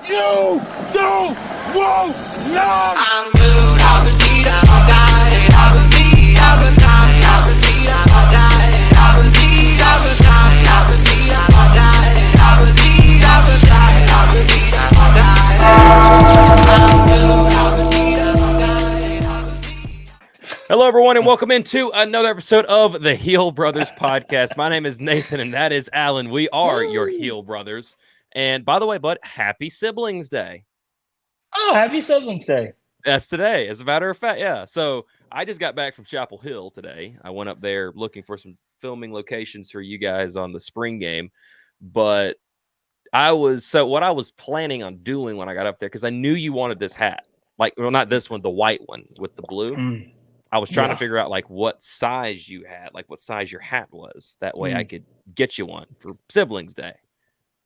You don't want none. I'm good, I'll repeat, I'll die, I'll repeat, I'll die, I'll repeat, I'll die, I'll repeat, I'll die, I'll repeat, I'll die, I'll repeat, I'll die, I'll repeat, I'll die. I'm good, I'll repeat, I'll die, I'll repeat. Hello, everyone, and welcome into another episode of the Heel Brothers podcast. My name is Nathan, and that is Alan. We are your Heel Brothers. And by the way, bud, happy Siblings Day. Oh, happy Siblings Day. That's today, as a matter of fact. Yeah. So I just got back from Chapel Hill today. I went up there looking for some filming locations for you guys on the spring game. But what I was planning on doing when I got up there, because I knew you wanted this hat. Like, well, not this one, the white one with the blue. I was trying to figure out like what size you had, like what size your hat was. That way I could get you one for Siblings Day.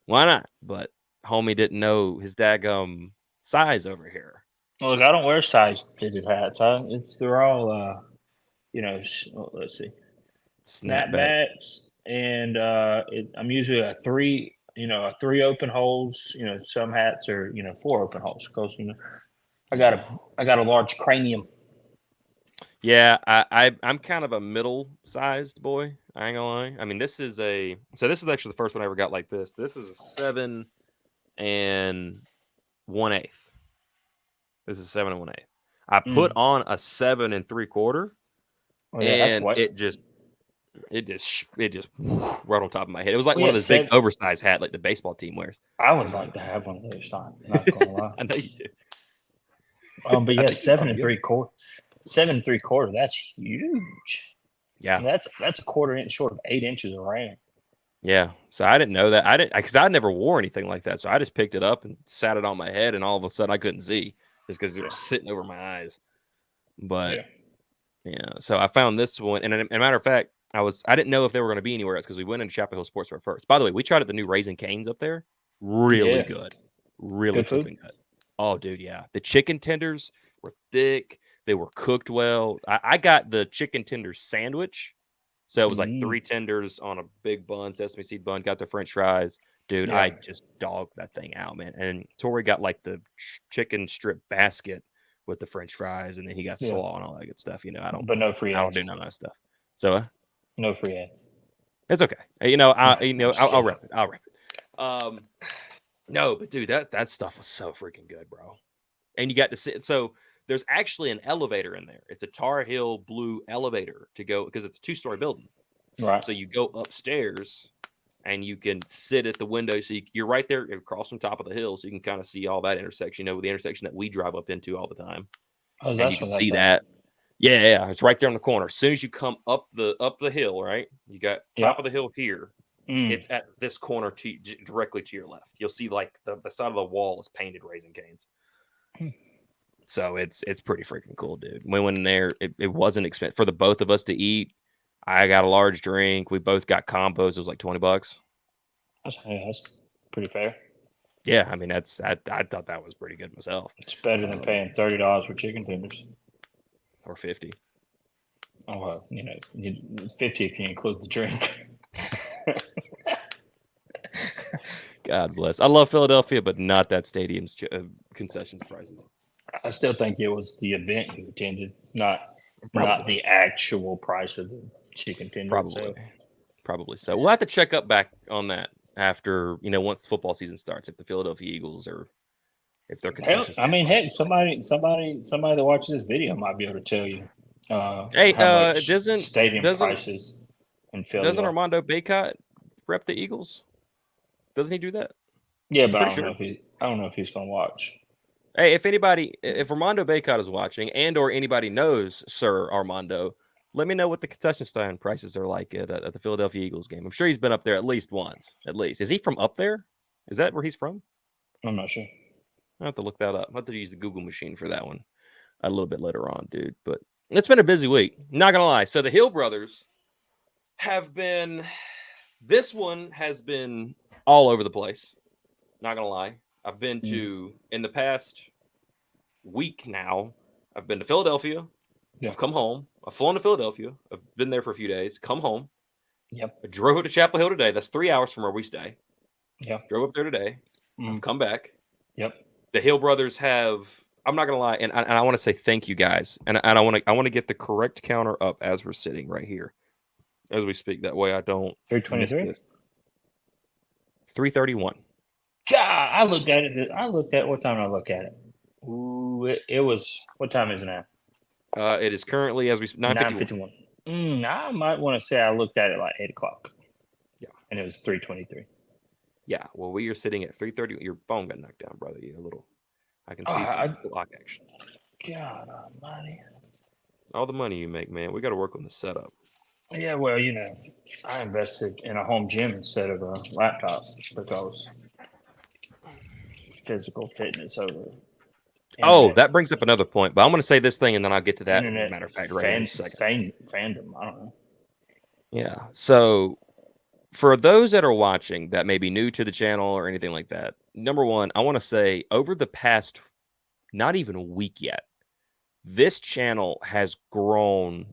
Why not? But homie didn't know his daggum size over here. Look, I don't wear size fitted hats. They're all, let's see, Snapback. snapbacks, and I'm usually a three open holes. Some hats are four open holes because I got a large cranium. Yeah, I'm kind of a middle-sized boy. I ain't gonna lie. I mean, this is actually the first one I ever got like this. This is a 7 1/8. This is 7 1/8. I put on a 7 3/4, and it just right on top of my head. It was like one of those big oversized hat like the baseball team wears. I would like to have one of those. Not gonna lie. I know you do. But yeah, 7 3/4. 7 3/4. That's huge. Yeah, And that's a quarter inch short of 8 inches of ram. yeah. So I didn't know that. Because I never wore anything like that. So I just picked it up and sat it on my head, and all of a sudden I couldn't see just because it was sitting over my eyes. But yeah, so I found this one, and a matter of fact, I didn't know if they were going to be anywhere else because we went into Chapel Hill Sports Store first. By the way, we tried at the new Raising Cane's up there. Really good, really Good food? flipping good. Oh, dude, yeah. The chicken tenders were thick. They were cooked well. I got the chicken tender sandwich. So it was like 3 tenders on a big bun, sesame seed bun, got the French fries. Dude, I just dogged that thing out, man. And Tori got like the chicken strip basket with the French fries, and then he got slaw and all that good stuff. But no free ads. I don't do none of that stuff. So No free ads. it's okay. I'll rep it. I'll rep it. No, but dude, that stuff was so freaking good, bro. And you got to sit. So there's actually an elevator in there. It's a Tar Heel blue elevator to go because it's a 2-story building. Right. So you go upstairs and you can sit at the window. So you're right there across from top of the hill. So you can kind of see all that intersection, the intersection that we drive up into all the time. Oh, And that's you can what see that's that. Yeah, it's right there in the corner. As soon as you come up the hill, right? You got top of the hill here. It's at this corner directly to your left. You'll see like the side of the wall is painted Raising Cane's. So it's pretty freaking cool, dude. We went in there. It wasn't expensive for the both of us to eat. I got a large drink. We both got combos. It was like $20. That's pretty fair. Yeah, I mean I thought that was pretty good myself. It's better than paying $30 for chicken tenders. Or 50. Oh, well, 50 if you include the drink. God bless. I love Philadelphia, but not that stadium's concessions prices. I still think it was the event you attended, not the actual price of the chicken tender. Probably so. We'll have to check up back on that after once the football season starts. If the Philadelphia Eagles or if they're concessions. Somebody that watches this video might be able to tell you. How much doesn't stadium prices in Philly? Doesn't Armando Bacot rep the Eagles? Doesn't he do that? Yeah, but I don't know if he's going to watch. Hey, if Armando Bacot is watching and or anybody knows Sir Armando, let me know what the concession stand prices are like at the Philadelphia Eagles game. I'm sure he's been up there at least once. At least. Is he from up there? Is that where he's from? I'm not sure. I have to look that up. I have to use the Google machine for that one a little bit later on, dude. But it's been a busy week. Not going to lie. So the Hill Brothers this one has been all over the place. Not going to lie. I've been to, in the past week now, I've been to Philadelphia. Yeah. I've come home. I've flown to Philadelphia. I've been there for a few days. Come home. Yep. I drove up to Chapel Hill today. That's 3 hours from where we stay. Yeah. Drove up there today. I've come back. Yep. The Hill brothers have. I'm not gonna lie, and I want to say thank you guys, and I want to get the correct counter up as we're sitting right here, as we speak. That way, I don't miss 323. this. 331. God, I looked at it. What time did I look at it? Ooh, it was. What time is it now? It is currently as we 9:51. 9:51. I might want to say I looked at it like 8 o'clock. Yeah. And it was 3:23. Yeah. Well, we are sitting at 3:30. Your phone got knocked down, brother. You a little. I can see some I, clock action. God Almighty. All the money you make, man. We got to work on the setup. Yeah, well, I invested in a home gym instead of a laptop because physical fitness over Oh, internet. that brings up another point, but I'm going to say this thing and then I'll get to that. As a Internet matter of fact, right here in a second. fandom. I don't know. Yeah. So for those that are watching that may be new to the channel or anything like that, number one, I want to say over the past, not even a week yet, this channel has grown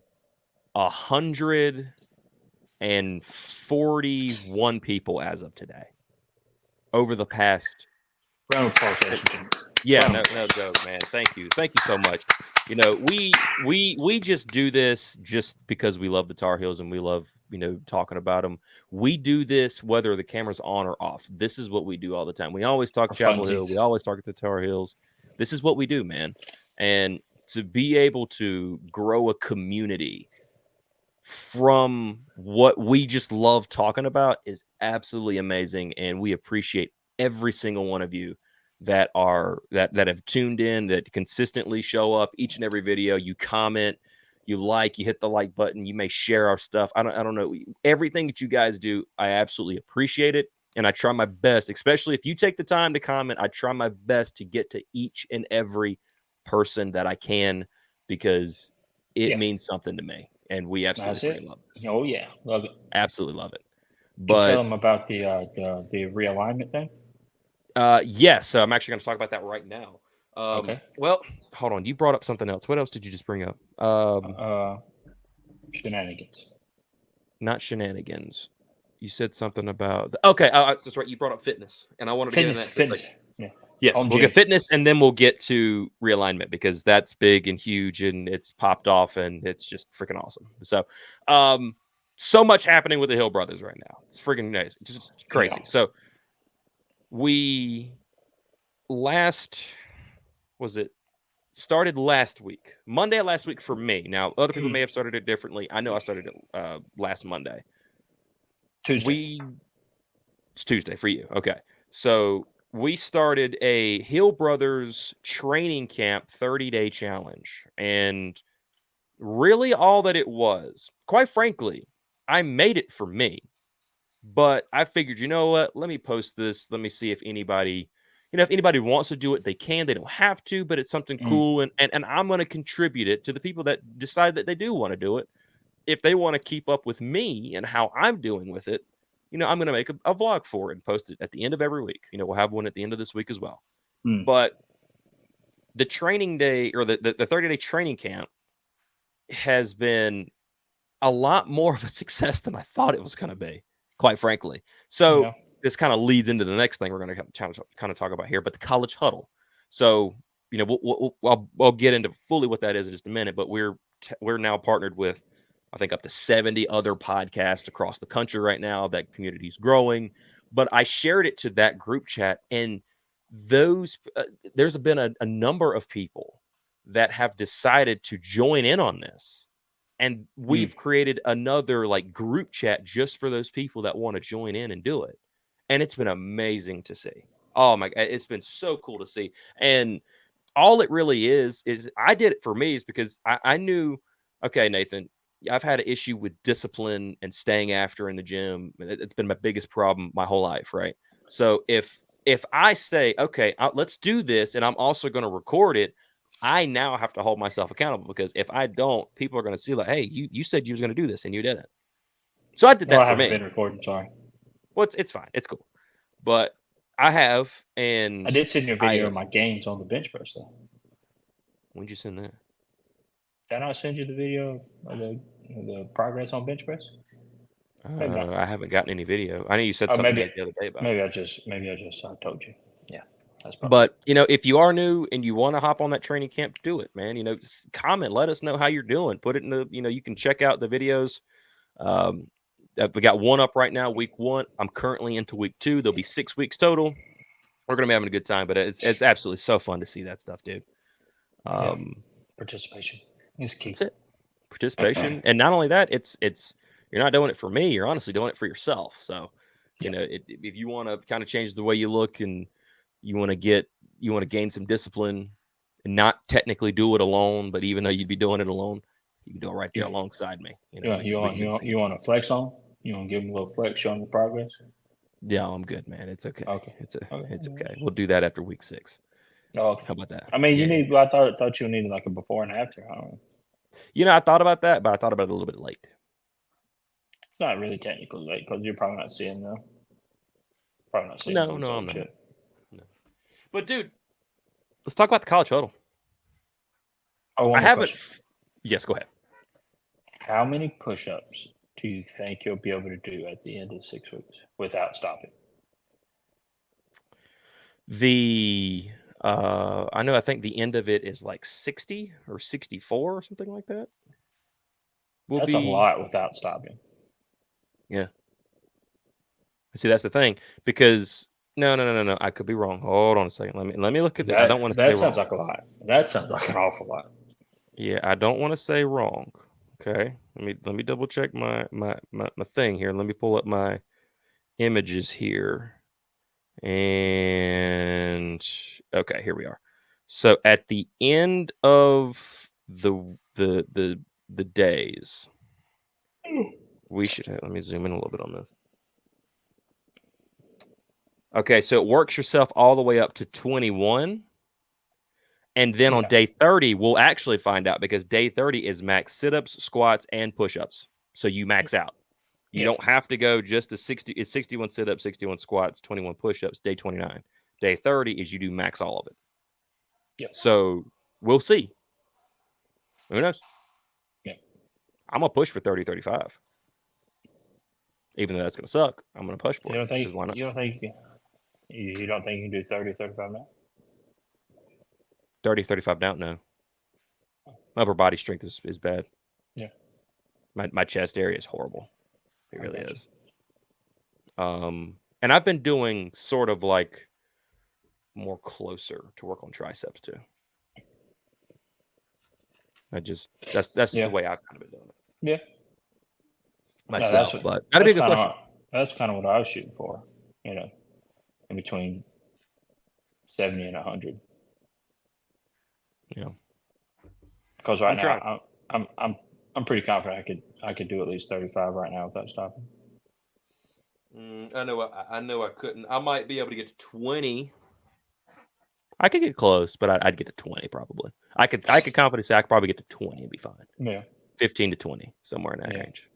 141 people as of today. Over the past, Round of applause, ladies and gentlemen. yeah, no joke, man. Thank you so much. We just do this just because we love the Tar Heels and we love talking about them. We do this whether the camera's on or off. This is what we do all the time. We always talk For Chapel Hill. funsies. We always talk at the Tar Heels. This is what we do, man. And to be able to grow a community from what we just love talking about is absolutely amazing, and we appreciate every single one of you that have tuned in, that consistently show up each and every video. You comment, you hit the like button, you may share our stuff. I don't know, everything that you guys do, I absolutely appreciate it, and I try my best, especially if you take the time to comment. I try my best to get to each and every person that I can, because it means something to me, and we absolutely love this. Oh yeah, love it. Absolutely love it. Did you But tell them about the realignment thing? yes, so I'm actually going to talk about that right now. Okay. Well, hold on. You brought up something else. What else did you just bring up? Shenanigans. Not shenanigans. You said something about okay. That's right. You brought up fitness, and I wanted to get into that. Fitness. Yeah. Yes, Home we'll gym. get fitness, and then we'll get to realignment, because that's big and huge, and it's popped off, and it's just freaking awesome. So, so much happening with the Hill brothers right now. It's freaking nice. It's just crazy. Yeah. So we started last week, Monday last week for me. Now, other people may have started it differently. I know I started it last Monday. Tuesday. It's Tuesday for you. Okay. So we started a Hill Brothers training camp 30-day challenge. And really all that it was, quite frankly, I made it for me. But I figured, you know what? Let me post this. Let me see if anybody, if anybody wants to do it, they can. They don't have to, but it's something cool. And I'm going to contribute it to the people that decide that they do want to do it. If they want to keep up with me and how I'm doing with it, I'm going to make a vlog for it and post it at the end of every week. We'll have one at the end of this week as well. But the training day, or the 30-day training camp, has been a lot more of a success than I thought it was going to be, quite frankly. So this kind of leads into the next thing we're going to kind of talk about here, but the college huddle. So, I'll get into fully what that is in just a minute, but we're now partnered with, I think, up to 70 other podcasts across the country right now. That community is growing. But I shared it to that group chat, and there's been a number of people that have decided to join in on this. And we've created another group chat just for those people that want to join in and do it. And it's been amazing to see. Oh my God, it's been so cool to see. And all it really is I did it for me, is because I knew, okay, Nathan, I've had an issue with discipline and staying after in the gym. It's been my biggest problem my whole life, right? So if I say, okay, let's do this, and I'm also going to record it, I now have to hold myself accountable, because if I don't, people are going to see hey, you said you was going to do this and you didn't. So I did that for me. I haven't been recording, sorry. Well, it's fine. It's cool. But I have, and I did send you a video of my gains on the bench press, though. When'd you send that? Did I not send you the video of the progress on bench press? I haven't gotten any video. I know you said something the other day about maybe I just told you. Yeah. That's probably But if you are new and you want to hop on that training camp, do it, man. Comment, let us know how you're doing. Put it in the, you can check out the videos. We got one up right now, week 1. I'm currently into week 2. There'll be 6 weeks total. We're gonna be having a good time, but it's absolutely so fun to see that stuff, dude. participation is key. That's it. Participation, and not only that, it's you're not doing it for me. You're honestly doing it for yourself. So, if you want to kind of change the way you look and you want to gain some discipline and not technically do it alone, but even though you'd be doing it alone, you can do it right there alongside me. You want to flex on? You want to give them a little flex, show them the progress? Yeah, I'm good, man. It's okay. Okay. It's okay. We'll do that after week 6. Oh, okay. How about that? I mean, I thought you needed like a before and after. I don't know. I thought about that, but I thought about it a little bit late. It's not really technically late because you're probably not seeing them. Probably not seeing. No, I'm not. No. But dude, let's talk about the college huddle. I haven't. Yes, go ahead. How many push-ups do you think you'll be able to do at the end of 6 weeks without stopping? I think the end of it is like 60 or 64 or something like that. That's a lot without stopping. Yeah. See, that's the thing, because no. I could be wrong. Hold on a second. Let me look at that. I don't want to say that sounds wrong. like a lot. That sounds like an awful lot. Yeah, I don't want to say wrong. Okay. Let me double check my thing here. Let me pull up my images here. And okay, here we are. So at the end of the days, we should have, let me zoom in a little bit on this. Okay, so it works yourself all the way up to 21. And then on day 30, we'll actually find out, because day 30 is max sit-ups, squats, and push-ups. So you max out. You don't have to go just to 60. It's 61 sit-ups, 61 squats, 21 push-ups, day 29. Day 30 is you do max all of it. Yeah. So we'll see. Who knows? Yeah. I'm going to push for 30, 35. Even though that's going to suck, I'm going to push for it. Why not? You don't think you can do 30, 35 now? 30, 35 now? No. My upper body strength is bad. Yeah. My chest area is horrible. It really is. And I've been doing sort of like more closer to work on triceps too. That's the way I've kind of been doing it. Yeah. Myself, but that'd be a good question. That's kind of what I was shooting for, in between 70 and 100. Yeah. Because right now I'm pretty confident I could do at least 35 right now without stopping. I know I couldn't. I might be able to get to 20. I could get close, but I'd get to 20 probably. I could confidently say I could probably get to 20 and be fine. Yeah. 15 to 20, somewhere in that range.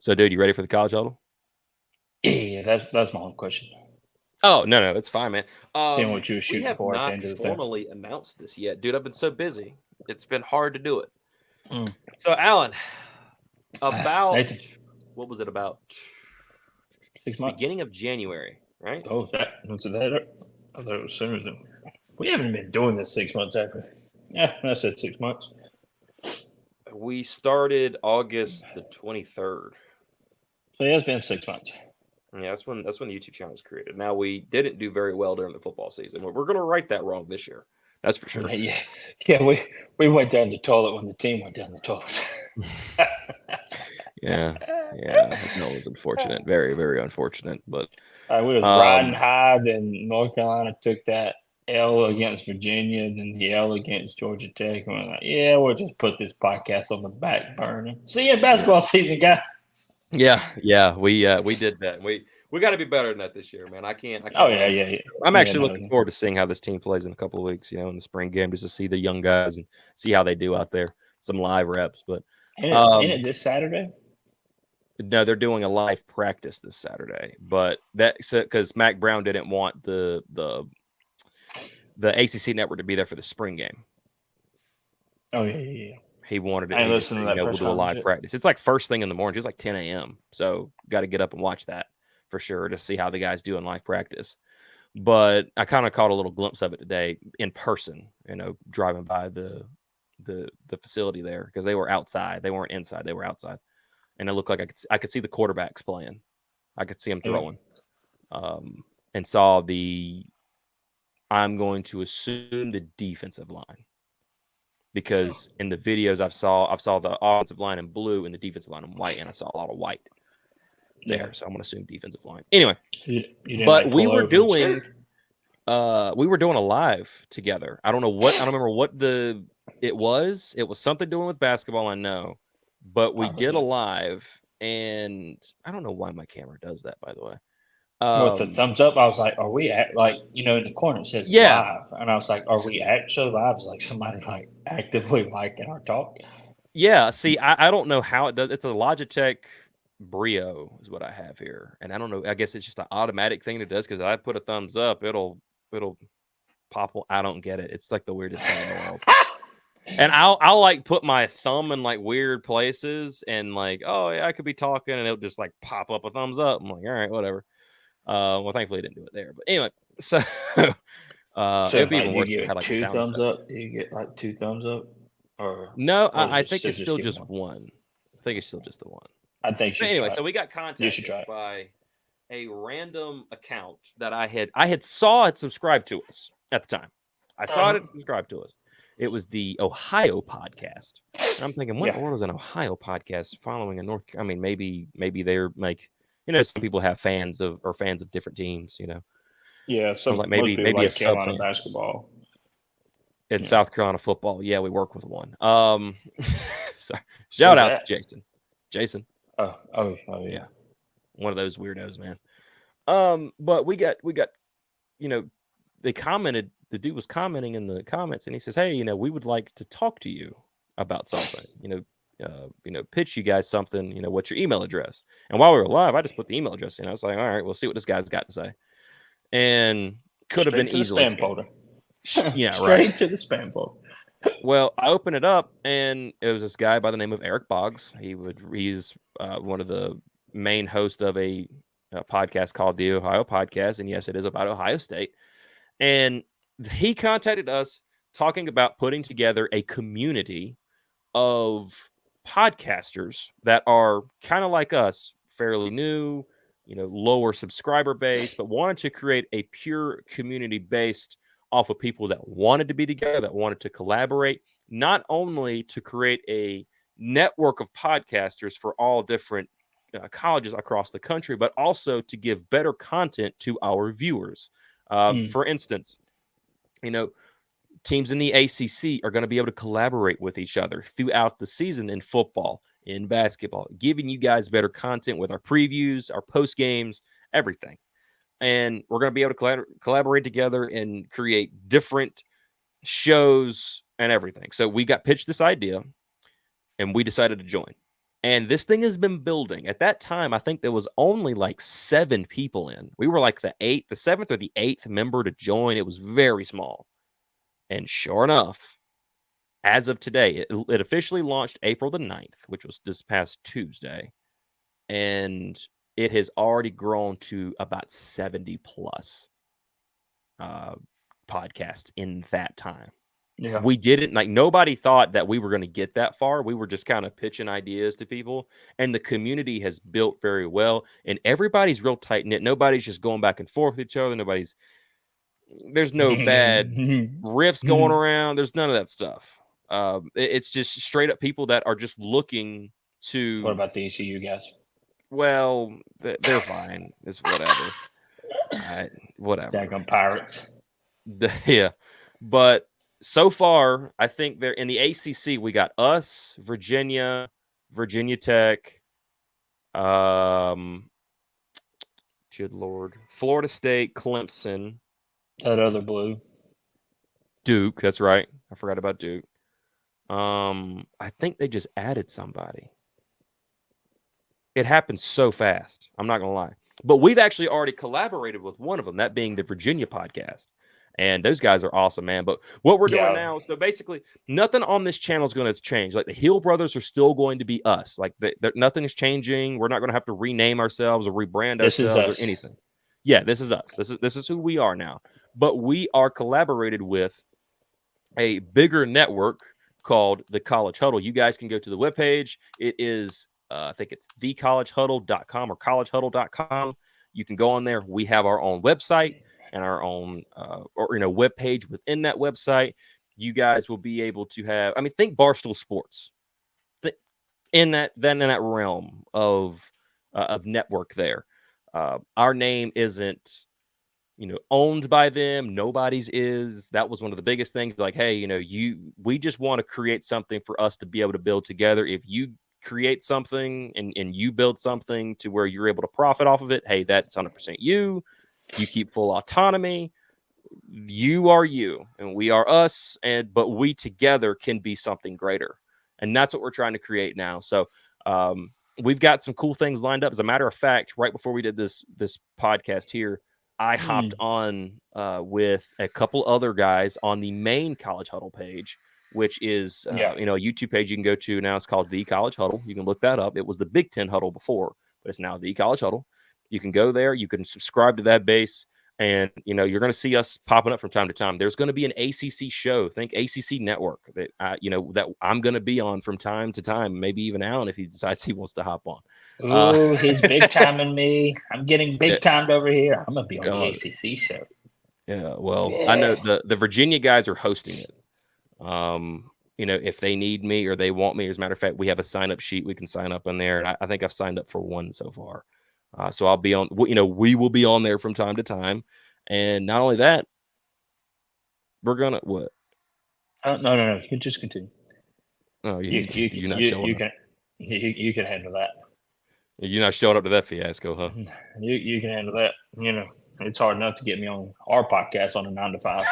So, dude, you ready for the college huddle? Yeah, that's my own question. Oh, no, it's fine, man. Seeing what you were shooting for at the end of the thing. We have not formally announced this yet. Dude, I've been so busy. It's been hard to do it. So, Alan, about, Nathan. What was it, about 6 months? Beginning of January, right? Oh, was that? I thought it was sooner than. We haven't been doing this 6 months, have we? Yeah, I said 6 months. We started August the 23rd. So yeah, it's been 6 months. Yeah, that's when the YouTube channel was created. Now, we didn't do very well during the football season. We're going to right that wrong this year. That's for sure. Yeah. We went down the toilet when the team went down the toilet. Yeah. No, it was unfortunate. Very, very unfortunate. But we was riding high. Then North Carolina took that L against Virginia, then the L against Georgia Tech, and we're like, yeah, we'll just put this podcast on the back burner. See you in basketball season, guys. Yeah, we did that. We got to be better than that this year, man. I can't. Oh yeah. I'm actually looking forward to seeing how this team plays in a couple of weeks. In the spring game, just to see the young guys and see how they do out there. Some live reps, but ain't it this Saturday? No, they're doing a live practice this Saturday, but that's because Mac Brown didn't want the ACC network to be there for the spring game. Oh yeah. He wanted it. I listened to that. We'll do a live practice. It's like first thing in the morning. It's like 10 a.m. So got to get up and watch that for sure to see how the guys do in live practice. But I kind of caught a little glimpse of it today in person, driving by the facility there, because they were outside. They weren't inside. They were outside. And it looked like I could see the quarterbacks playing. I could see them throwing. And saw I'm going to assume the defensive line, because in the videos I saw the offensive line in blue and the defensive line in white, and I saw a lot of white there. Yeah. So I'm going to assume defensive line. Anyway, You didn't, but like, we pull were over and doing skirt? we were doing a live together. I don't remember what it was. It was something doing with basketball, I know. But we did a live, and I don't know why my camera does that, by the way. With the thumbs up, I was like, "Are we in the corner it says Yeah. live?" And I was like, "Are we actually live?" It's like somebody like actively liking our talk. Yeah. See, I don't know how it does. It's a Logitech Brio is what I have here, and I don't know. I guess it's just an automatic thing that does, because I put a thumbs up, it'll pop. I don't get it. It's like the weirdest thing in the world. And I'll like put my thumb in like weird places, and like, oh yeah, I could be talking, and it'll just like pop up a thumbs up. I'm like, all right, whatever. Well, thankfully I didn't do it there, but anyway, so it'd be even worse if it had like a two sound thumbs effect. up. Do you get like two thumbs up, or No, or is I it think still it's still get just one. I think it's still just the one. I think But you should anyway, try so it. we got You should contacted try it. by a random account that I had saw it subscribed to us at the time. I saw it subscribed to us. It was the Ohio podcast. And I'm thinking, what in the world is an Ohio podcast following a North? I mean, maybe they're like, some people have fans of different teams, Yeah, I was like, most people maybe a like sub Carolina fan. basketball. In South Carolina football. Yeah, we work with one. So shout out to Jason. Oh yeah. One of those weirdos, man. But we got, they commented, the dude was commenting in the comments, and he says, hey, we would like to talk to you about something, pitch you guys something, what's your email address? And while we were live, I just put the email address in. I was like, all right, we'll see what this guy's got to say. And could have been easily spam folder. Yeah, Straight right. to the spam folder. Well, I opened it up, and it was this guy by the name of Eric Boggs. He's one of the main hosts of a podcast called the Ohio Podcast, and yes, it is about Ohio State. And he contacted us talking about putting together a community of podcasters that are kind of like us, fairly new, lower subscriber base, but wanted to create a pure community based off of people that wanted to be together, that wanted to collaborate, not only to create a network of podcasters for all different colleges across the country, but also to give better content to our viewers. For instance, teams in the ACC are going to be able to collaborate with each other throughout the season in football, in basketball, giving you guys better content with our previews, our post games, everything. And we're going to be able to collaborate together and create different shows and everything. So we got pitched this idea, and we decided to join. And this thing has been building. At that time, I think there was only like 7 people in. We were like the 7th or the 8th member to join. It was very small. And sure enough, as of today, it officially launched April the 9th, which was this past Tuesday. And it has already grown to about 70 plus podcasts in that time. Yeah. We didn't, nobody thought that we were going to get that far. We were just kind of pitching ideas to people, and the community has built very well, and everybody's real tight knit. Nobody's just going back and forth with each other. There's no bad riffs going around. There's none of that stuff. It's just straight up people that are just looking to. What about the ECU guys? Well, they're fine. It's whatever. Whatever. Daggone Pirates. Yeah, but so far, I think they're in the ACC. We got us, Virginia Tech, good Lord, Florida State, Clemson, that other blue, Duke. That's right. I forgot about Duke. I think they just added somebody. It happened so fast. I'm not gonna lie, but we've actually already collaborated with one of them, that being the Virginia podcast. And those guys are awesome, man. But what we're doing now, so basically nothing on this channel is going to change. Like the Hill brothers are still going to be us. Like nothing is changing. We're not going to have to rename ourselves or rebrand ourselves or anything. Yeah, this is us. This is who we are now. But we are collaborated with a bigger network called the College Huddle. You guys can go to the webpage. It is, I think it's thecollegehuddle.com or collegehuddle.com. You can go on there. We have our own website and our own, web page within that website. You guys will be able to have, I mean, think Barstool Sports in that realm of network there. Our name isn't owned by them. Nobody's is. That was one of the biggest things. Like, hey, we just want to create something for us to be able to build together. If you create something and you build something to where you're able to profit off of it, hey, that's 100% you. You keep full autonomy. You are you and we are us, but we together can be something greater. And that's what we're trying to create now. So we've got some cool things lined up. As a matter of fact, right before we did this podcast here, I hopped on with a couple other guys on the main College Huddle page, which is a YouTube page you can go to now. It's called The College Huddle. You can look that up. It was the Big Ten Huddle before, but it's now The College Huddle. You can go there. You can subscribe to that base. And, you're going to see us popping up from time to time. There's going to be an ACC show. Think ACC Network that, that I'm going to be on from time to time. Maybe even Alan, if he decides he wants to hop on. Oh, he's big timing me. I'm getting big timed over here. I'm going to be on the ACC show. Yeah, well, I know the Virginia guys are hosting it. If they need me or they want me, as a matter of fact, we have a sign-up sheet. We can sign up on there. And I think I've signed up for one so far. So I'll be on, we will be on there from time to time. And not only that, we're going to, what? No. You can just continue. Oh, you're not showing up. You can handle that. You're not showing up to that fiasco, huh? You can handle that. It's hard enough to get me on our podcast on a 9 to 5.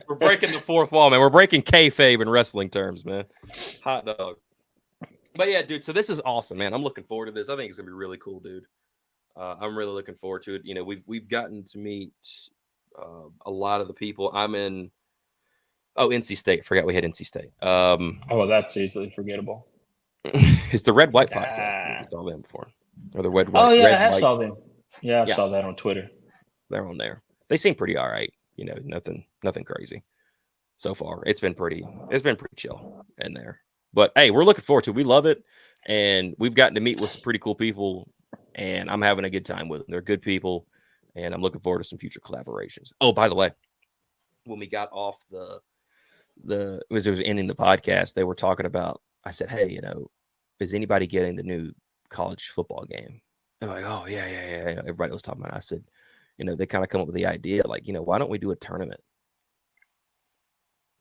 We're breaking the fourth wall, man. We're breaking kayfabe in wrestling terms, man. Hot dog. But yeah, dude, so this is awesome, man. I'm looking forward to this. I think it's going to be really cool, dude. I'm really looking forward to it. We've gotten to meet a lot of the people. I'm in NC State. I forgot we had NC State. That's easily forgettable. It's the Red White podcast. We saw them before. Or the Red White. Oh, yeah, Red, I saw them. Yeah, I saw that on Twitter. They're on there. They seem pretty all right. Nothing crazy. So far, it's been pretty chill in there. But hey, we're looking forward to it. We love it. And we've gotten to meet with some pretty cool people. And I'm having a good time with them. They're good people. And I'm looking forward to some future collaborations. Oh, by the way, when we got off as it was ending the podcast, they were talking about, I said, hey, is anybody getting the new college football game? They're like, oh, yeah. Everybody was talking about it. I said, they kind of come up with the idea, like, why don't we do a tournament?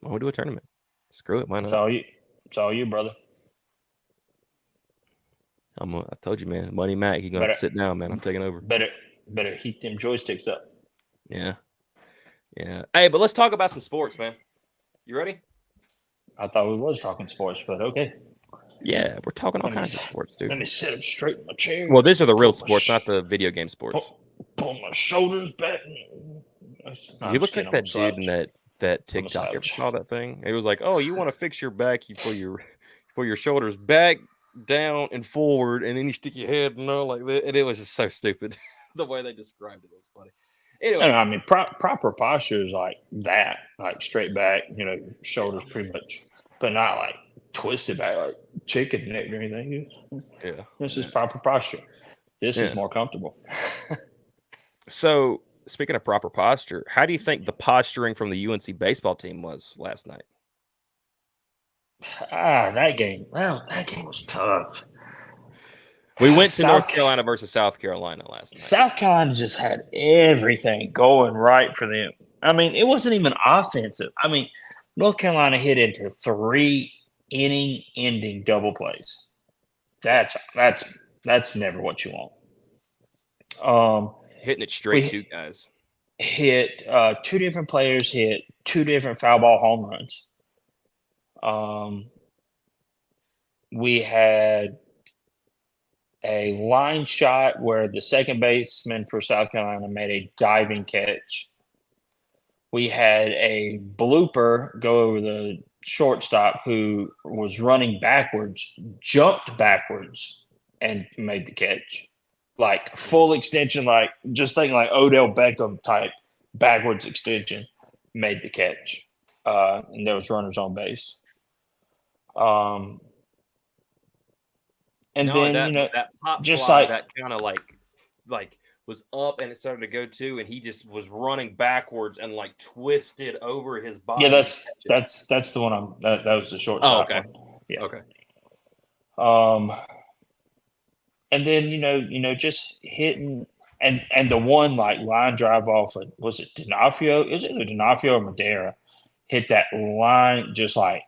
Why don't we do a tournament? Screw it. Why not? It's all you, brother. I told you, man. Money Mac, you're going to sit down, man. I'm taking over. Better heat them joysticks up. Yeah. Hey, but let's talk about some sports, man. You ready? I thought we was talking sports, but okay. Yeah, we're talking all kinds of sports, dude. Let me sit up straight in my chair. Well, these are the real sports, not the video game sports. Pull my shoulders back. You look like that dude in that TikTok. Ever saw that thing? It was like, oh, you want to fix your back? You pull your shoulders back, down, and forward, and then you stick your head, like that. And it was just so stupid. The way they described it was funny. Anyway, I mean, proper posture is like that, like straight back, shoulders pretty much, but not like twisted back, like chicken neck or anything. Yeah, this is proper posture. This is more comfortable. So, speaking of proper posture, how do you think the posturing from the UNC baseball team was last night? That game. Well, that game was tough. We went to North Carolina versus South Carolina last night. South Carolina just had everything going right for them. I mean, it wasn't even offensive. I mean, North Carolina hit into 3 inning-ending double plays. That's never what you want. Hitting it straight to guys. Hit 2 different players. Hit 2 different foul ball home runs. We had a line shot where the second baseman for South Carolina made a diving catch. We had a blooper go over the shortstop who was running backwards, jumped backwards, and made the catch. like full extension, like just think like Odell Beckham type backwards extension, made the catch. And there was runners on base. And No, then, that pop just fly like, that kind of like was up and it started to go to, and he just was running backwards and like twisted over his yeah, body. that's the one that was the Oh, shortstop okay. one. Yeah. Okay. And then, just hitting and the one like line drive off of, was it D'Onofrio? Is it either D'Onofrio or Madera? Hit that line, just like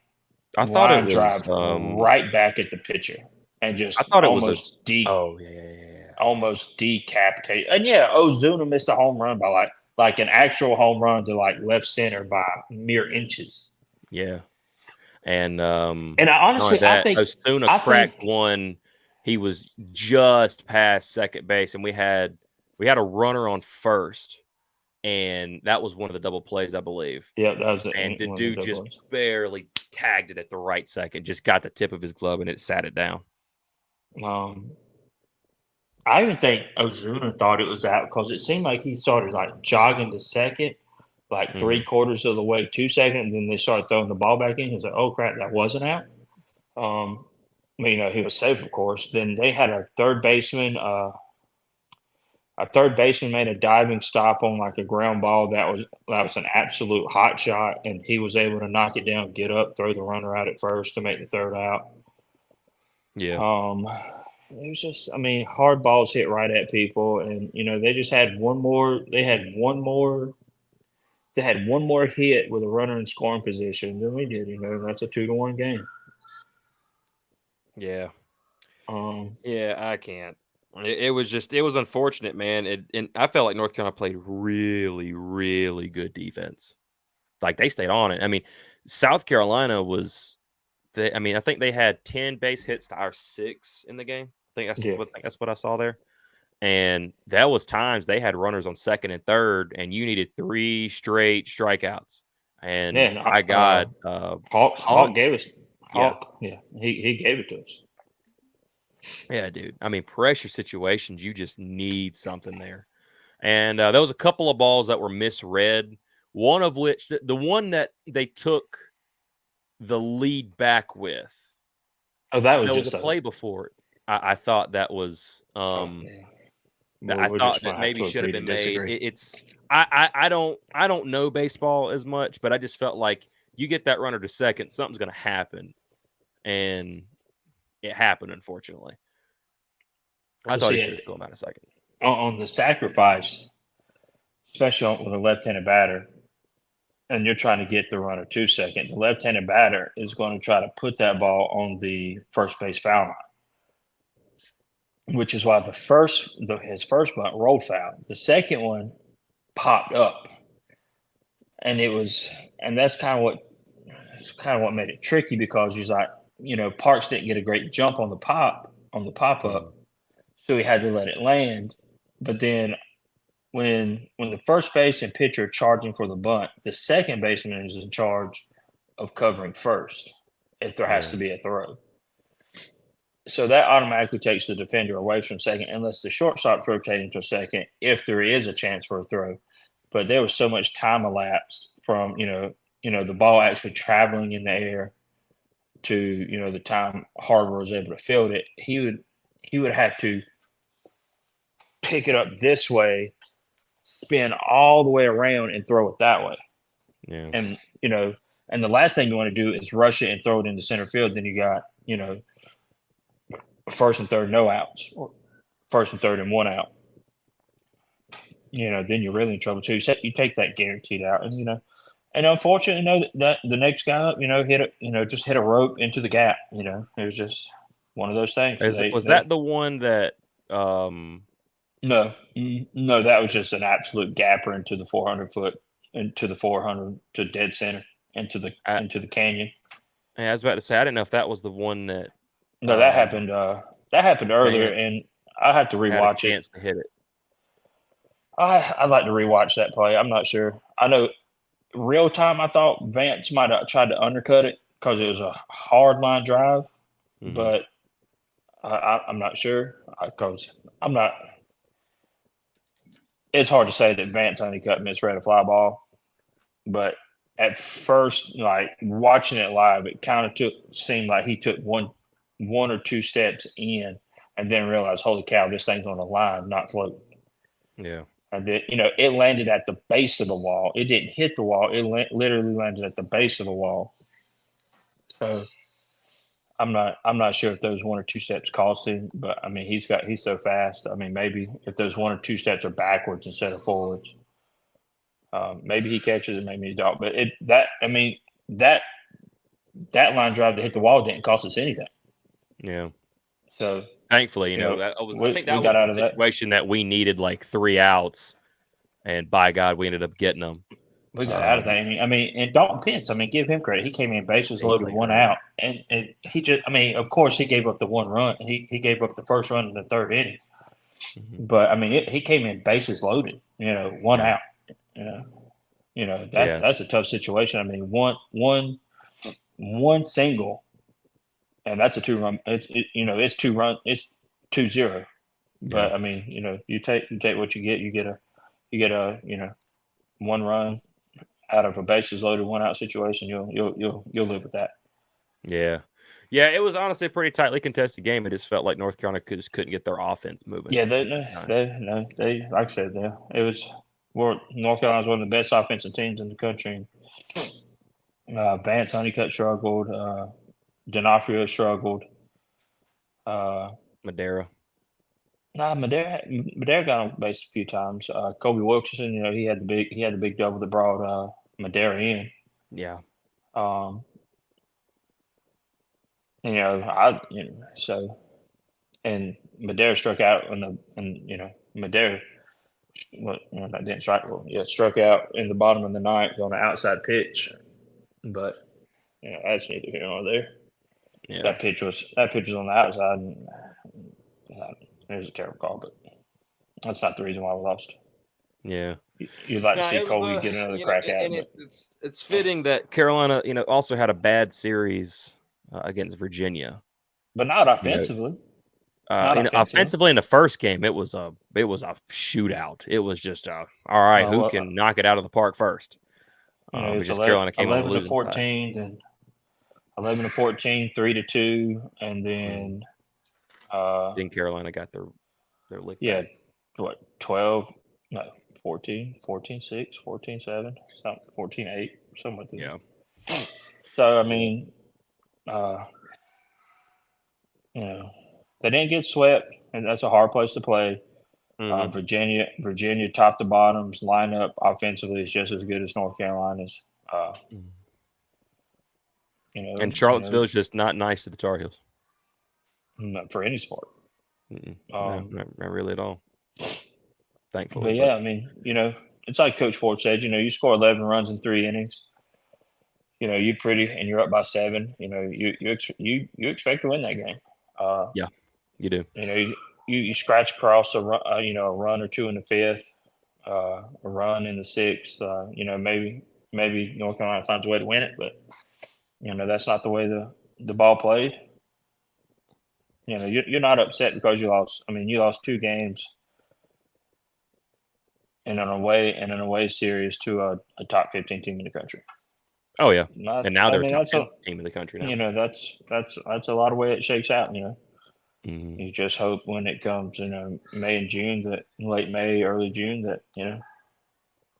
I thought it line was drive right back at the pitcher and I just thought it was a almost oh yeah. almost decapitate. And yeah, Ozuna missed a home run by like an actual home run to like left center by mere inches. Yeah. And And I think Osuna cracked one. He was just past second base, and we had a runner on first, and that was one of the double plays, I believe. Yeah, that was And the dude just barely tagged it at the right second, just got the tip of his glove, and it sat it down. I even think Ozuna thought it was out because it seemed like he started like jogging to second, like 3/4 of the way to second, and then they started throwing the ball back in. He was like, "Oh crap, that wasn't out." He was safe, of course. Then they had a third baseman. A third baseman made a diving stop on like a ground ball that was an absolute hot shot, and he was able to knock it down, get up, throw the runner out at first to make the third out. Yeah. It was just, hard balls hit right at people, and they just had one more. They had one more hit with a runner in scoring position than we did. That's a 2-1 game. Yeah. Yeah, I can't. It was unfortunate, man. And I felt like North Carolina played really, really good defense. Like they stayed on it. I mean, South Carolina I think they had 10 base hits to our 6 in the game. I think that's what I saw there. And that was times they had runners on second and third, and you needed 3 straight strikeouts. And I got Hawk gave us Hawk. Yeah, he gave it to us. Yeah, dude. I mean, pressure situations, you just need something there. And there was a couple of balls that were misread. One of which, the one that they took the lead back with. Oh, that was there just was a play before it. I thought that was I thought that maybe should have been made. I don't know baseball as much, but I just felt like you get that runner to second, something's going to happen, and it happened. Unfortunately, I thought he should have thrown him out a second. On the sacrifice, especially with a left-handed batter, and you're trying to get the runner to second, the left-handed batter is going to try to put that ball on the first base foul line, which is why his first bunt rolled foul. The second one popped up, and that's kind of what made it tricky, because he's like, Parks didn't get a great jump on the pop up, so he had to let it land. But then when the first base and pitcher are charging for the bunt, the second baseman is in charge of covering first if there has to be a throw. So that automatically takes the defender away from second, unless the shortstop's rotating to second, if there is a chance for a throw. But there was so much time elapsed from the ball actually traveling in the air to the time Harvard was able to field it. He would have to pick it up this way, spin all the way around, and throw it that way. Yeah. And and the last thing you want to do is rush it and throw it into center field. Then you got first and third, no outs, or first and third and 1 out. Then you're really in trouble too. You take that guaranteed out, and unfortunately, that the next guy up, just hit a rope into the gap. It was just one of those things. Was that the one that? No, that was just an absolute gapper into the 400-foot, into the 400 to dead center, into the canyon. I was about to say, I didn't know if that was the one that. No, that happened. That happened earlier, and I have to rewatch it. Chance to hit it. I'd like to rewatch that play. I'm not sure. I know real time, I thought Vance might have tried to undercut it because it was a hard line drive, but I'm not sure because I'm not it's hard to say that Vance Honeycutt misread a fly ball, but at first, like watching it live, it kind of seemed like he took one or two steps in, and then realized, holy cow, this thing's on the line, not floating. Yeah. And then, it landed at the base of the wall. It didn't hit the wall. It literally landed at the base of the wall. So I'm not sure if those one or two steps cost him, but I mean he's so fast. I mean maybe if those one or two steps are backwards instead of forwards, maybe he catches it, maybe he don't. But that line drive to hit the wall didn't cost us anything. Yeah. So thankfully, I think that we got was out the of that. situation that we needed like 3 outs, and by God, we ended up getting them. We got out of that. I mean, and Dalton Pitts, I mean, give him credit. He came in bases loaded, one out, and he just, I mean, of course, he gave up the one run. He gave up the first run in the third inning, but I mean, he came in bases loaded. One out. That's a tough situation. I mean, one single, and that's a 2-run. It's 2-run. It's 2-0. But I mean, you take what you get. You get a one run out of a bases loaded, one out situation. You'll live with that. Yeah. Yeah, it was honestly a pretty tightly contested game. It just felt like North Carolina just couldn't get their offense moving. Yeah, they like I said, North Carolina's one of the best offensive teams in the country. Vance Honeycutt struggled. D'Onofrio struggled. Madera. Madera got on base a few times. Kobe Wilkerson, he had the big double that brought Madera in. Yeah. And Madera struck out Madera. That didn't strike. Well, yeah, struck out in the bottom of the ninth on an outside pitch, but that's neither here nor there. Yeah. That pitch was on the outside, and it was a terrible call, but that's not the reason why we lost. Yeah. You'd like to see Kobe get another crack at it. It's fitting that Carolina, also had a bad series against Virginia, but not offensively. Offensively in the first game, it was a shootout. It was just all right. Who can knock it out of the park first? Just 11, Carolina came 11 to 14, and 11 to 14, 3-2, and then then Carolina got their lick. Yeah, what 12? No, 14, 6, 14, 7, 14, 8, something like that. Yeah. So I mean, they didn't get swept, and that's a hard place to play. Virginia, top to bottoms lineup offensively is just as good as North Carolina's. And Charlottesville is just not nice to the Tar Heels. Not for any sport. No, not really at all. Thankfully. But yeah, I mean, it's like Coach Ford said. You score 11 runs in 3 innings. And you're up by 7. You expect to win that game. Yeah, you do. You scratch across a run or two in the 5th, a run in the 6th. Maybe North Carolina finds a way to win it, but that's not the way the ball played. You're not upset because you lost. I mean, you lost 2 games in an away series to a top 15 team in the country. Oh yeah, and now they're a top 10 team in the country now. That's a lot of way it shakes out. You just hope when it comes, May and June, late May, early June, that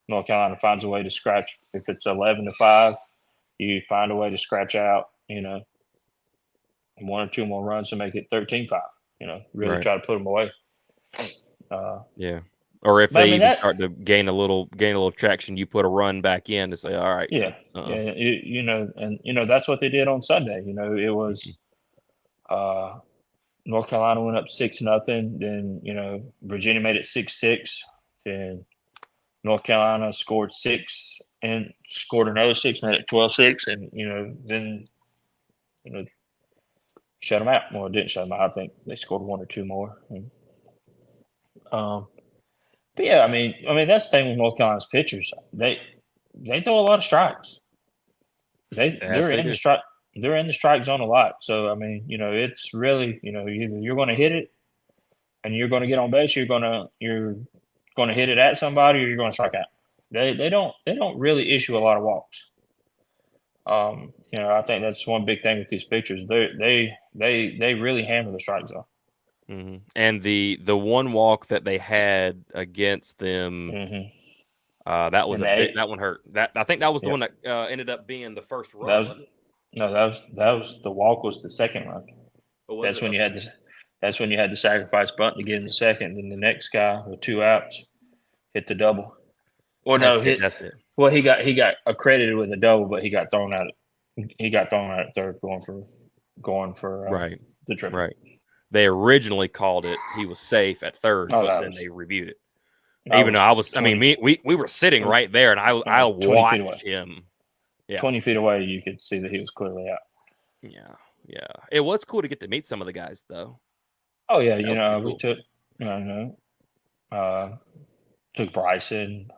North Carolina finds a way to scratch. If it's 11-5, you find a way to scratch out, 1 or 2 more runs to make it 13-5. Really try to put them away. Yeah. Or if they even start to gain a little traction, you put a run back in to say, all right. Yeah. Yeah. That's what they did on Sunday. It was North Carolina went up 6-0. Then, Virginia made it 6-6. Then North Carolina scored 6 and scored another 6, made it 12-6. And, then, shut them out. Well, it didn't shut them out. I think they scored 1 or 2 more. And, but yeah, I mean that's the thing with North Carolina's pitchers. They throw a lot of strikes. They're in the strike zone a lot. So I mean, it's really either you're going to hit it and you're going to get on base, you're going going to hit it at somebody or you're going to strike out. They don't really issue a lot of walks. I think that's one big thing with these pitchers. They really handle the strike zone. Mm-hmm. And the one walk that they had against them, that was that one hurt. That I think that was the one that ended up being the first run. That was the walk was the second run. That's when you had the sacrifice bunt to get in the second. Then the next guy with 2 outs hit the double. Well, that's it. Well, he got accredited with a double, but he got thrown out. He got thrown out at third, going for right the triple. Right. They originally called it. He was safe at third, but then they reviewed it. Even though I was, 20, we were sitting right there, and I watched him. Yeah. 20 feet away, you could see that he was clearly out. Yeah. It was cool to get to meet some of the guys, though. Oh yeah, we took, took Bryson,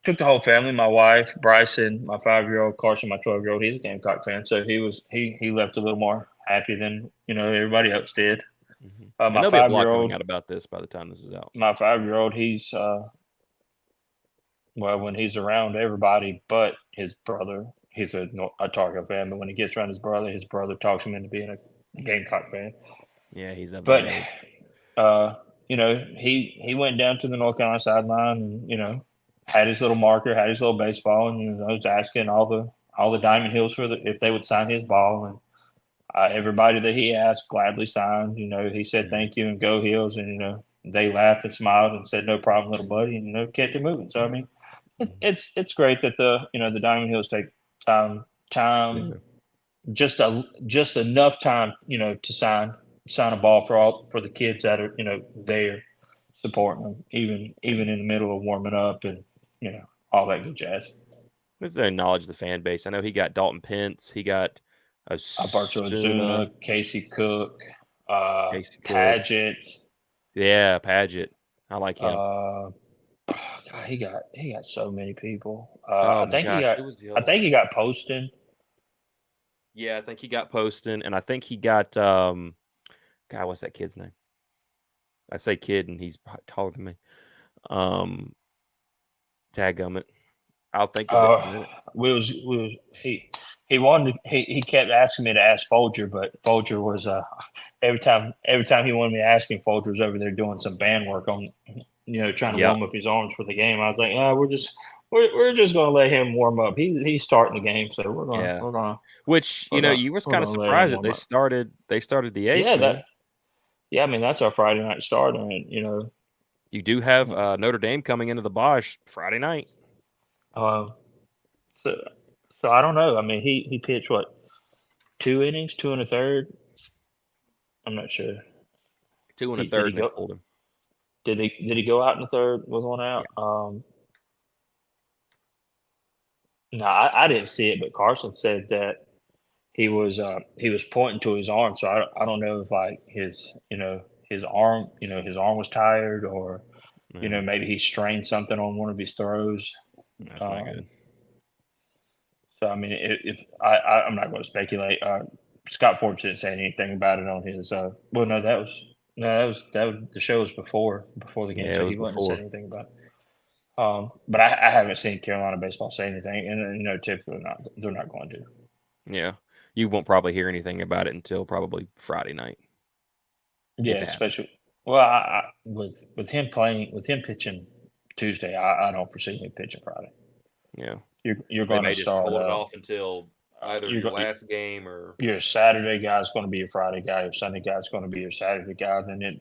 took the whole family. My wife, Bryson, my 5-year-old, Carson, my 12-year-old. He's a Gamecock fan, so he left a little more happy than everybody else did. Mm-hmm. My there'll be a blog 5-year-old coming out about this by the time this is out. My 5-year-old, he's when he's around everybody but his brother, he's a Targa fan. But when he gets around his brother talks him into being a Gamecock fan. Yeah, he's up. But he went down to the North Carolina sideline and had his little marker, had his little baseball, and was asking all the Diamond Hills if they would sign his ball, and everybody that he asked gladly signed. He said thank you and go Hills, and they laughed and smiled and said no problem, little buddy, and kept it moving. So I mean, it's great that the Diamond Hills take time, just enough time to sign a ball for the kids that are there supporting them, even in the middle of warming up and all that good jazz. Let's acknowledge the fan base. I know he got Dalton Pence. He got Alberto Ozuna, Casey Cook, Paget. Yeah, Paget. I like him. God, he got so many people. I think he got Poston. Yeah, I think he got Poston, and I think he got God, what's that kid's name? I say kid, and he's taller than me. Taggummit. I'll think of it. He kept asking me to ask Folger, but Folger was every time he wanted me to ask him, Folger was over there doing some band work on trying to warm up his arms for the game. I was like, we're just gonna let him warm up. He's starting the game, so we're gonna you was kind of surprised that they started the Ace. I mean that's our Friday night start, and you do have Notre Dame coming into the Bosch Friday night. So I don't know. I mean, he pitched 2 innings, 2 1/3. I'm not sure. 2 1/3. They pulled him. Did he go out in the third with 1 out? Yeah. No, I didn't see it, but Carson said that he was pointing to his arm. So I don't know if like his arm was tired or maybe he strained something on one of his throws. That's not good. So I mean, I'm not going to speculate. Scott Forbes didn't say anything about it on his. That was the show was before the game, so he wouldn't say anything about it. But I haven't seen Carolina baseball say anything, and typically they're not going to. Yeah, you won't probably hear anything about it until probably Friday night. Yeah, especially with him pitching Tuesday, I don't foresee him pitching Friday. Yeah. You're going to start hold it off until either your last game or your Saturday guy is going to be your Friday guy. Your Sunday guy is going to be your Saturday guy. Then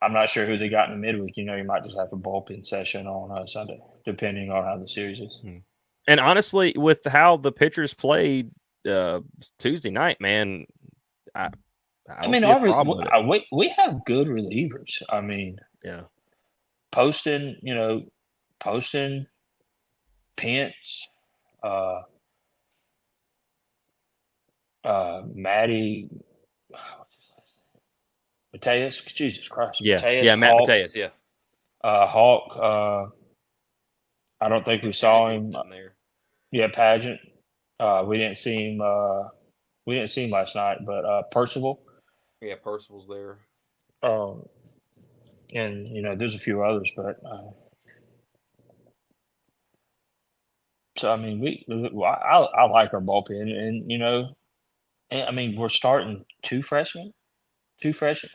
I'm not sure who they got in the midweek. You might just have a bullpen session on Sunday, depending on how the series is. And honestly, with how the pitchers played Tuesday night, man, I mean, we have good relievers. I mean, yeah, Poston, Pence, Matty, Mateus. Jesus Christ. Yeah, Mateus, Matt Mateus. Yeah. Hawk. I don't think we saw him there. Yeah, Pageant. We didn't see him. We didn't see him last night, but Percival. Yeah, Percival's there. and there's a few others, but so I mean, I like our bullpen, and I mean we're starting two freshmen.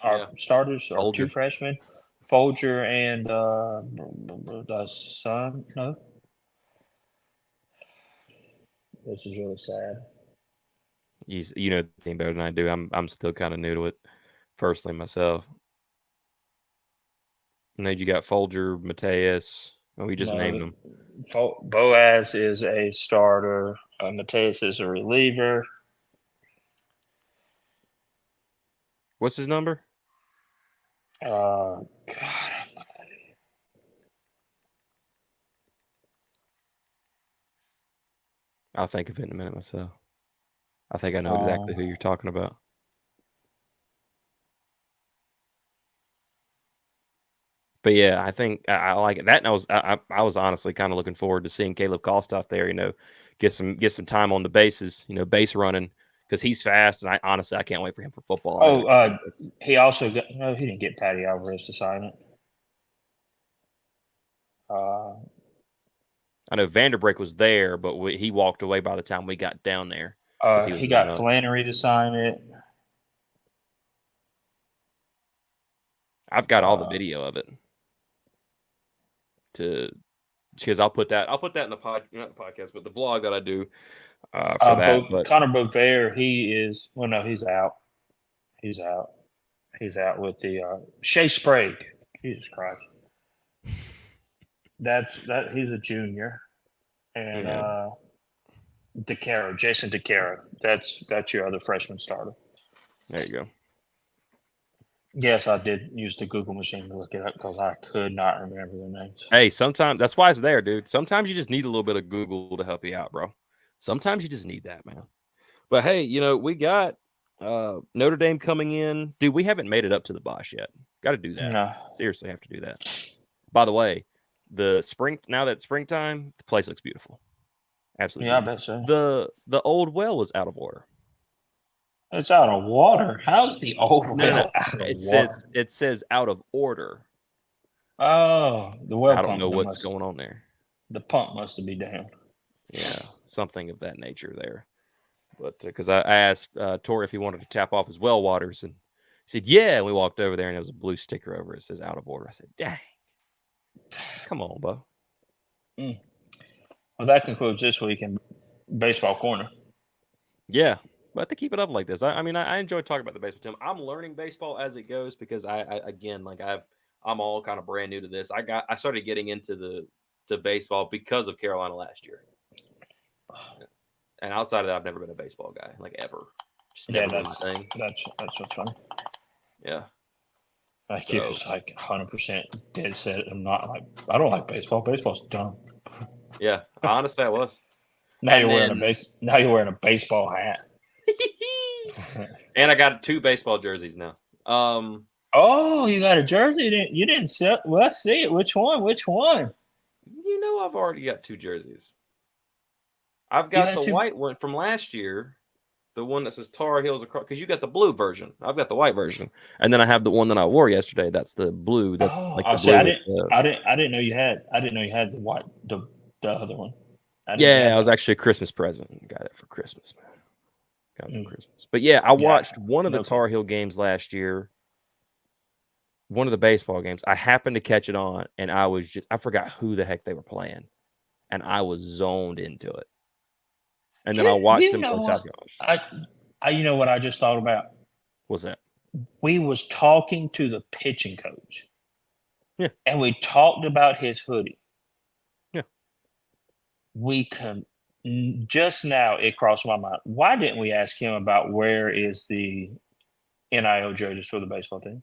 Our Yeah. starters are two Folger. freshmen, Folger and Son. No, this is really sad. You know the team better than I do. I'm still kind of new to it, personally myself. And then you got Folger, Mateus. Oh, we just named them. Boaz is a starter. Mateus is a reliever. What's his number? God, I'll think of it in a minute myself. I think I know exactly who you're talking about. But yeah, I think I like it. That, and I was honestly kind of looking forward to seeing Caleb Cost out there. Get some time on the bases. Base running because he's fast, and I can't wait for him for football. he also got no. He didn't get Patty Alvarez assignment. I know Vanderbrake was there, but he walked away by the time we got down there. He got Flannery to sign it. I've got all the video of it. Because I'll put that in the not the podcast, but the vlog that I do for that. But Connor Beauvais, he's out. He's out. He's out with the Shea Sprague. Jesus Christ. He's a junior. And Jason DeCaro. That's your other freshman starter. There you go. Yes, I did use the Google machine to look it up because I could not remember their names. Hey, sometimes that's why it's there, dude. Sometimes you just need a little bit of Google to help you out, bro. Sometimes you just need that, man. But hey, we got Notre Dame coming in. Dude, we haven't made it up to the Bosch yet. Got to do that. No. Seriously, have to do that. By the way, now that springtime, the place looks beautiful. Absolutely. Yeah, beautiful. I bet so. The old well is out of order. It's out of water. How's the old well out of water? It says out of order. Oh, the well. I don't know what's going on there. The pump must be down. Yeah, something of that nature there. But because I asked Tori if he wanted to tap off his well waters, and he said, yeah. And we walked over there, and there was a blue sticker over it. It says out of order. I said, dang. Come on, Bo. Well, that concludes this week in Baseball Corner. Yeah, but to keep it up like this, I mean, I enjoy talking about the baseball team. I'm learning baseball as it goes because I'm all kind of brand new to this. I started getting into baseball because of Carolina last year. And outside of that, I've never been a baseball guy, like ever. Just never been my thing. That's what's fun. Yeah. You was like 100% dead set. I don't like baseball. Baseball's dumb. Yeah, honestly, I was. Now you're wearing a baseball hat. And I got 2 baseball jerseys now. Oh, you got a jersey? You didn't sell. Well, let's see it. Which one? I've already got 2 jerseys. I've got the white one from last year, the one that says Tar Heels across, because you got the blue version. I've got the white version, and then I have the one that I wore yesterday. That's the blue. That's like the blue. I didn't know you had. I didn't know you had the white, the other one. Yeah, I was actually a Christmas present. Got it for Christmas, man. Got it for Christmas. But yeah, I watched one of the Tar Heel games last year. One of the baseball games. I happened to catch it on, and I forgot who the heck they were playing, and I was zoned into it. And then I watched them play South Carolina. You know what I just thought about? What's that? We was talking to the pitching coach. Yeah. And we talked about his hoodie. Yeah. Just now it crossed my mind. Why didn't we ask him about where is the NIL jerseys for the baseball team?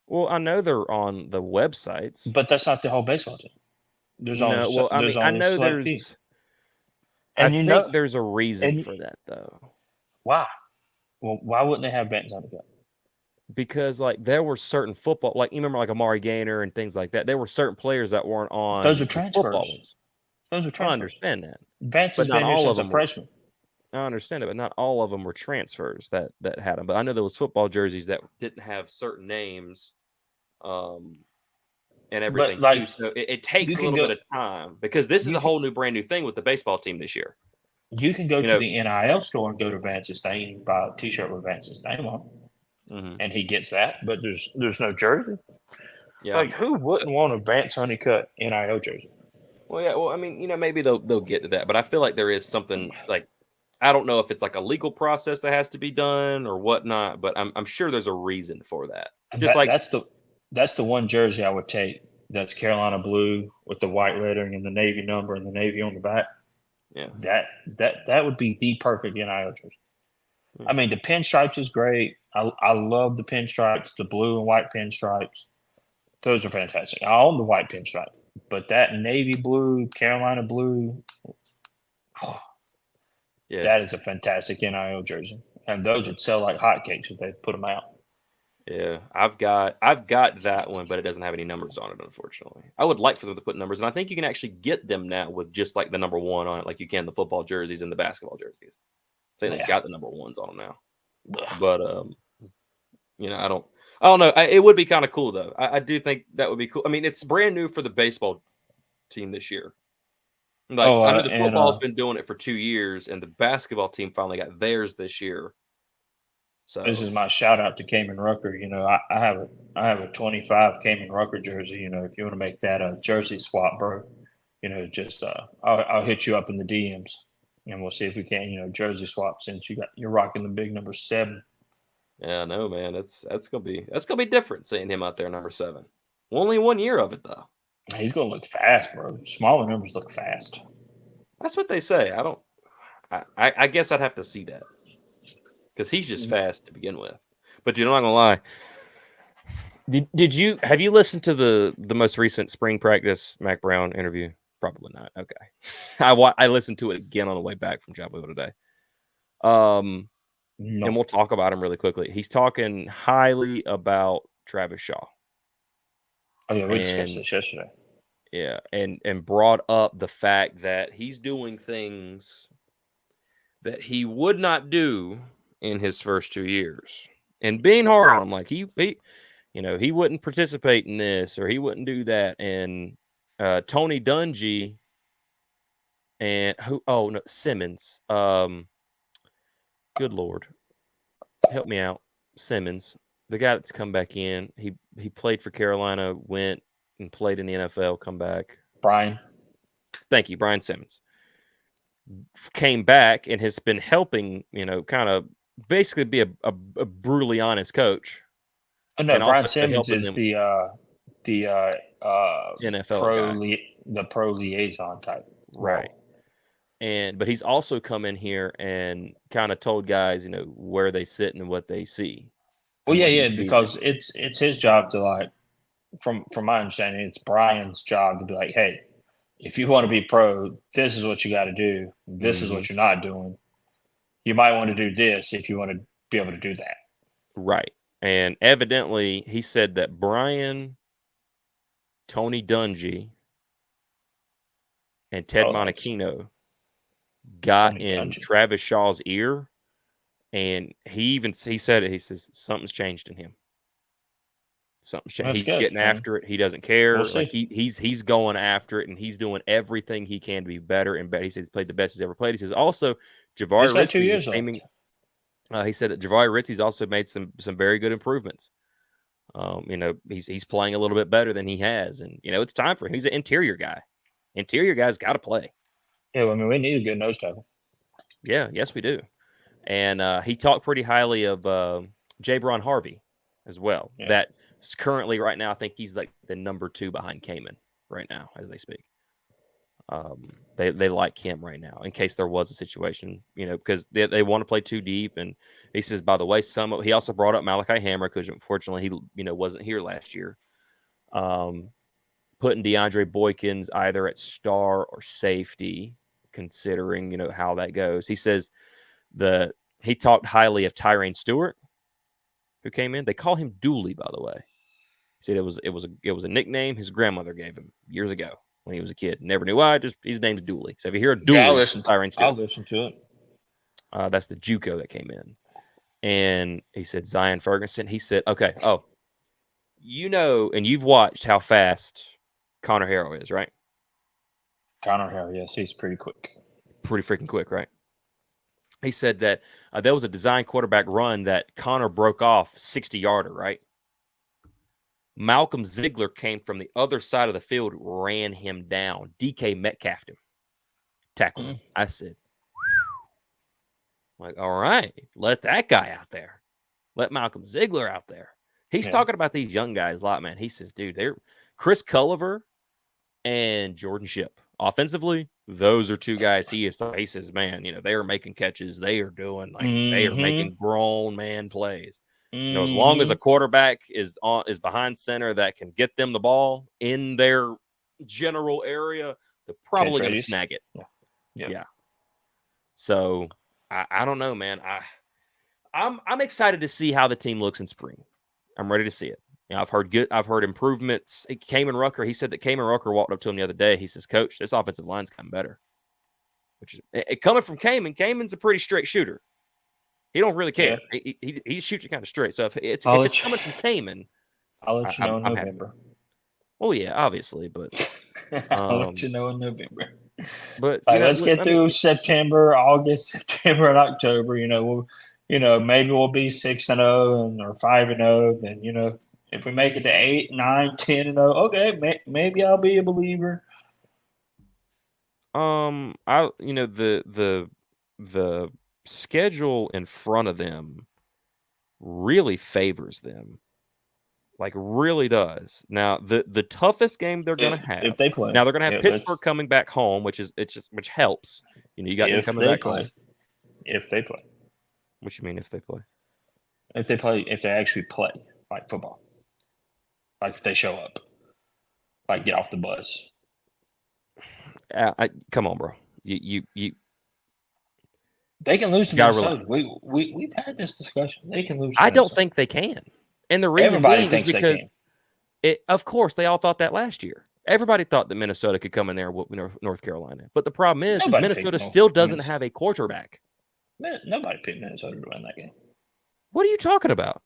Well, I know they're on the websites. But that's not the whole baseball team. I know there's. I think there's a reason for that, though. Why? Well, why wouldn't they have Benton on the cup? Because there were certain football, you remember Amari Gaynor and things like that. There were certain players that weren't on. Those are transfers. Those are transfers. I understand that. Vance has been here since a freshman. I understand it, but not all of them were transfers that had them. But I know there was football jerseys that didn't have certain names, and everything like, too. So it you takes a can little go bit of time because this is you a can whole new, brand new thing with the baseball team this year. you can go You to know, the NIL store and go to Vance's name, buy a T-shirt with Vance's name on it, mhm. and he gets that. But there's no jersey. Yeah. Like, who wouldn't want a Vance Honeycutt NIL jersey? Well, yeah. Well, I mean, maybe they'll get to that, but I feel like there is something like I don't know if it's like a legal process that has to be done or whatnot, but I'm sure there's a reason for that. Just That like that's the one jersey I would take. That's Carolina blue with the white lettering and the navy number and the navy on the back. yeah, That would be the perfect NIL jersey. yeah. I mean, the pinstripes is great. I love the pinstripes, the blue and white pinstripes. Those are fantastic. I own the white pinstripe, but that navy blue, Carolina blue, Yeah. that is a fantastic NIL jersey. And those would sell like hotcakes if they put them out. Yeah, I've got that one, but it doesn't have any numbers on it, unfortunately. I would like for them to put numbers, and I think you can actually get them now with just like the number 1 on it, like you can the football jerseys and the basketball jerseys. I think they've Yeah. got the number 1s on them now. But I don't know. It would be kind of cool though. I do think that would be cool. I mean, it's brand new for the baseball team this year. Like I know the And football's been doing it for 2 years, and the basketball team finally got theirs this year. So this is my shout out to Cayman Rucker. I have a 25 Cayman Rucker jersey. If you want to make that a jersey swap, bro, just I'll hit you up in the DMs and we'll see if we can, jersey swap since you're rocking the big number 7. yeah, no, man, that's gonna be different seeing him out there number 7. Only 1 year of it though. He's gonna look fast, bro. Smaller numbers look fast. That's what they say. I guess I'd have to see that because he's just fast to begin with. But I'm not gonna lie. Have you listened to the most recent spring practice Mac Brown interview? Probably not. Okay, I listened to it again on the way back from Chapel Hill today. No. And we'll talk about him really quickly. He's talking highly about Travis Shaw. Oh yeah, we discussed this yesterday. Yeah, and brought up the fact that he's doing things that he would not do in his first 2 years, and being hard on him, like he wouldn't participate in this or he wouldn't do that. And Tony Dungy and Simmons. Good Lord, help me out, Simmons, the guy that's come back in. He played for Carolina, went and played in the NFL, come back. Brian. Thank you, Brian Simmons. Came back and has been helping, kind of basically be a brutally honest coach. Oh no, and Brian also Simmons helping is them the NFL guy. pro liaison type. Right. But he's also come in here and kind of told guys, where they sit and what they see. Well, and what he yeah, sees. because it's his job to, like, from my understanding, it's Brian's job to be like, hey, if you want to be pro, this is what you got to do. This is what you're not doing. You might want to do this if you want to be able to do that. Right. And evidently, he said that Brian, Tony Dungy, and Ted Monachino got in Travis Shaw's ear, and he said it. He says something's changed in him. Something's changed. He's getting after it. He doesn't care. We'll see. Like he's going after it, and he's doing everything he can to be better and better. He says he's played the best he's ever played. He says also Javari got 2 Ritchie years is aiming. He said that Javari Ritchie's also made some very good improvements. He's playing a little bit better than he has, and it's time for him. He's an interior guy. Interior guys got to play. Yeah, well, I mean, we need a good nose tackle. Yeah, yes, we do. And he talked pretty highly of Jabron Harvey as well. Yeah. That's currently right now, I think he's like the number 2 behind Kamen right now as they speak. They like him right now in case there was a situation, because they want to play too deep. And he says, by the way, he also brought up Malachi Hammer because unfortunately he wasn't here last year. Putting DeAndre Boykins either at star or safety, considering how that goes. He says he talked highly of Tyrone Stewart, who came in. They call him Dooley, by the way. He said it was a nickname his grandmother gave him years ago when he was a kid. Never knew why. Just his name's Dooley. So if you hear a Dooley, I'll listen Tyrone Stewart. to it. That's the JUCO that came in. And he said, Zion Ferguson. He said, okay, and you've watched how fast Connor Harrow is, right? Connor Harrow, yes, he's pretty quick. Pretty freaking quick, right? He said that there was a design quarterback run that Connor broke off 60-yarder, right? Malcolm Ziegler came from the other side of the field, ran him down. DK Metcalfed him, tackled him. I said, like, all right, let that guy out there. Let Malcolm Ziegler out there. He's talking about these young guys a lot, man. He says, dude, they're Chris Culliver and Jordan Shipp. Offensively, those are two guys he says, man, they are making catches. They are doing they are making grown man plays. As long as a quarterback is behind center that can get them the ball in their general area, they're probably going to snag it. Yeah. So I don't know, man. I'm excited to see how the team looks in spring. I'm ready to see it. I've heard improvements. Kamen Rucker, he said that Kamen Rucker walked up to him the other day. He says, Coach, this offensive line's gotten better. Which is coming from Kamen. Kamen's a pretty straight shooter. He don't really care. Yeah. He shoots you kind of straight. So if it's coming from Kamen, I'll let you know in November. Oh yeah, obviously, but I'll let you know in November. But let's get through September, August, September, and October. Maybe we'll be 6-0 or 5-0. Then if we make it to 8, 9, 10-0, okay, maybe I'll be a believer. The schedule in front of them really favors them. Like really does. Now the toughest game they're going to have, if they play. Now they're going to have Pittsburgh coming back home, which helps. You got them coming back home. If they play. What you mean if they play? If they actually play like football, like if they show up, like get off the bus. Come on, bro. You They can lose to Minnesota. We've had this discussion. They can lose. I don't think they can. And the reason being is because, of course, they all thought that last year. Everybody thought that Minnesota could come in there with North Carolina. But the problem is Minnesota still doesn't have a quarterback. Nobody picked Minnesota to win that game. What are you talking about?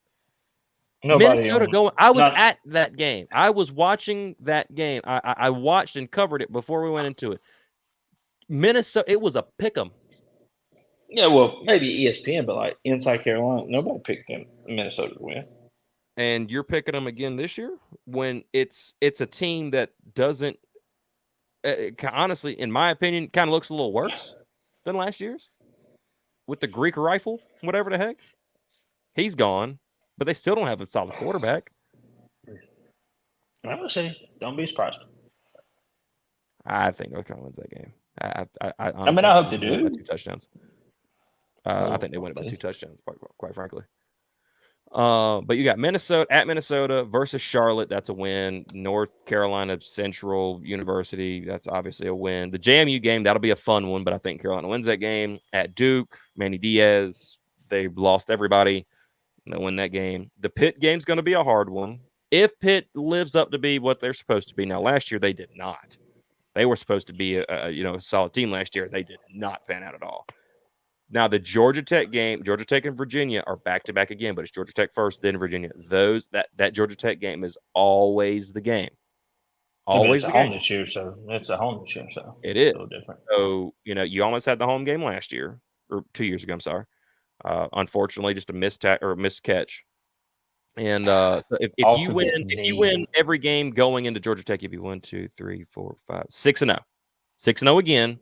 Minnesota going. I was at that game. I was watching that game. I watched and covered it before we went into it. Minnesota, it was a pick 'em. Yeah, well, maybe ESPN, but like Inside Carolina, nobody picked Minnesota to win. And you're picking them again this year when it's a team that doesn't, honestly, in my opinion, kind of looks a little worse than last year's with the Greek rifle, whatever the heck. He's gone, but they still don't have a solid quarterback. I would say, don't be surprised. I think North Carolina wins that game. I hope they do. 2 touchdowns. I think they win it by 2 touchdowns, quite frankly. But you got Minnesota versus Charlotte. That's a win. North Carolina Central University. That's obviously a win. The JMU game, that'll be a fun one, but I think Carolina wins that game. At Duke, Manny Diaz, they lost everybody. They'll win that game. The Pitt game's going to be a hard one. If Pitt lives up to be what they're supposed to be. Now, last year they did not. They were supposed to be a solid team last year. They did not pan out at all. Now, the Georgia Tech game, Georgia Tech and Virginia are back-to-back again, but it's Georgia Tech first, then Virginia. That Georgia Tech game is always the game. Always the game. It's a home this year, so it is. A little different. So, you almost had the home game last year, or 2 years ago, I'm sorry. Unfortunately, just a missed catch. And so if you win every game going into Georgia Tech, if you win 2, 3, 4, 5, 6-0. 6-0 again.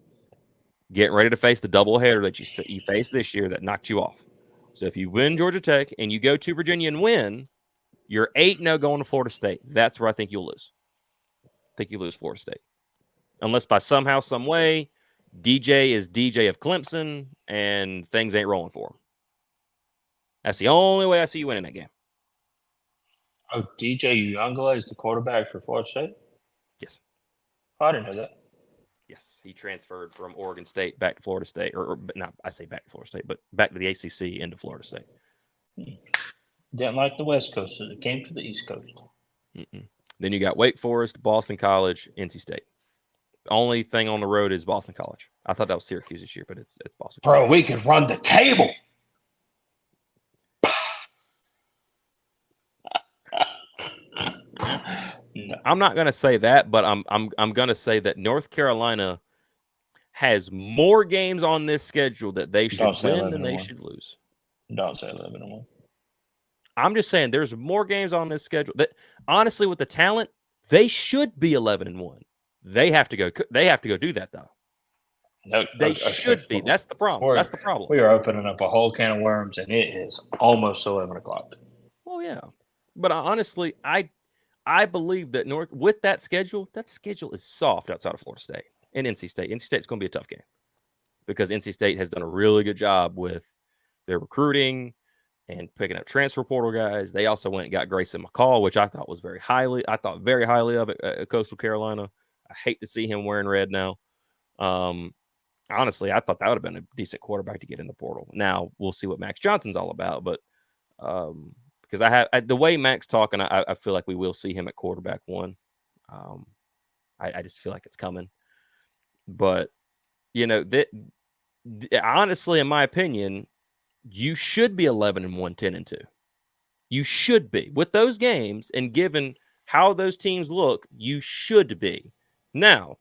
Getting ready to face the doubleheader that you faced this year that knocked you off. So if you win Georgia Tech and you go to Virginia and win, you're 8-0 going to Florida State. That's where I think you'll lose. I think you lose Florida State. Unless by somehow, some way, DJ is DJ of Clemson and things ain't rolling for him. That's the only way I see you winning that game. Oh, DJ Uiagalelei is the quarterback for Florida State? Yes. Oh, I didn't know that. Yes, he transferred from Oregon State back to Florida State, or not. I say back to Florida State, but back to the ACC into Florida State. Didn't like the West Coast, so it came to the East Coast. Then you got Wake Forest, Boston College, NC State. Only thing on the road is Boston College. I thought that was Syracuse this year, but it's Boston. Bro, we could run the table. No. I'm not going to say that, but I'm going to say that North Carolina has more games on this schedule that they should win than they should lose. Don't say 11-1. I'm just saying there's more games on this schedule that honestly, with the talent, they should be 11-1. They have to go do that though. No, they should be. That's the problem. That's the problem. We are opening up a whole can of worms, and it is almost 11 o'clock. Well, yeah, but honestly, I believe that with that schedule is soft outside of Florida State and NC State. NC State's going to be a tough game because NC State has done a really good job with their recruiting and picking up transfer portal guys. They also went and got Grayson McCall, which I thought very highly of at Coastal Carolina. I hate to see him wearing red now. Honestly, I thought that would have been a decent quarterback to get in the portal. Now we'll see what Max Johnson's all about, but because the way Max talking, I feel like we will see him at quarterback one. I just feel like it's coming, but honestly, in my opinion, you should be 11-1, 10-2. You should be with those games, and given how those teams look, you should be. Now,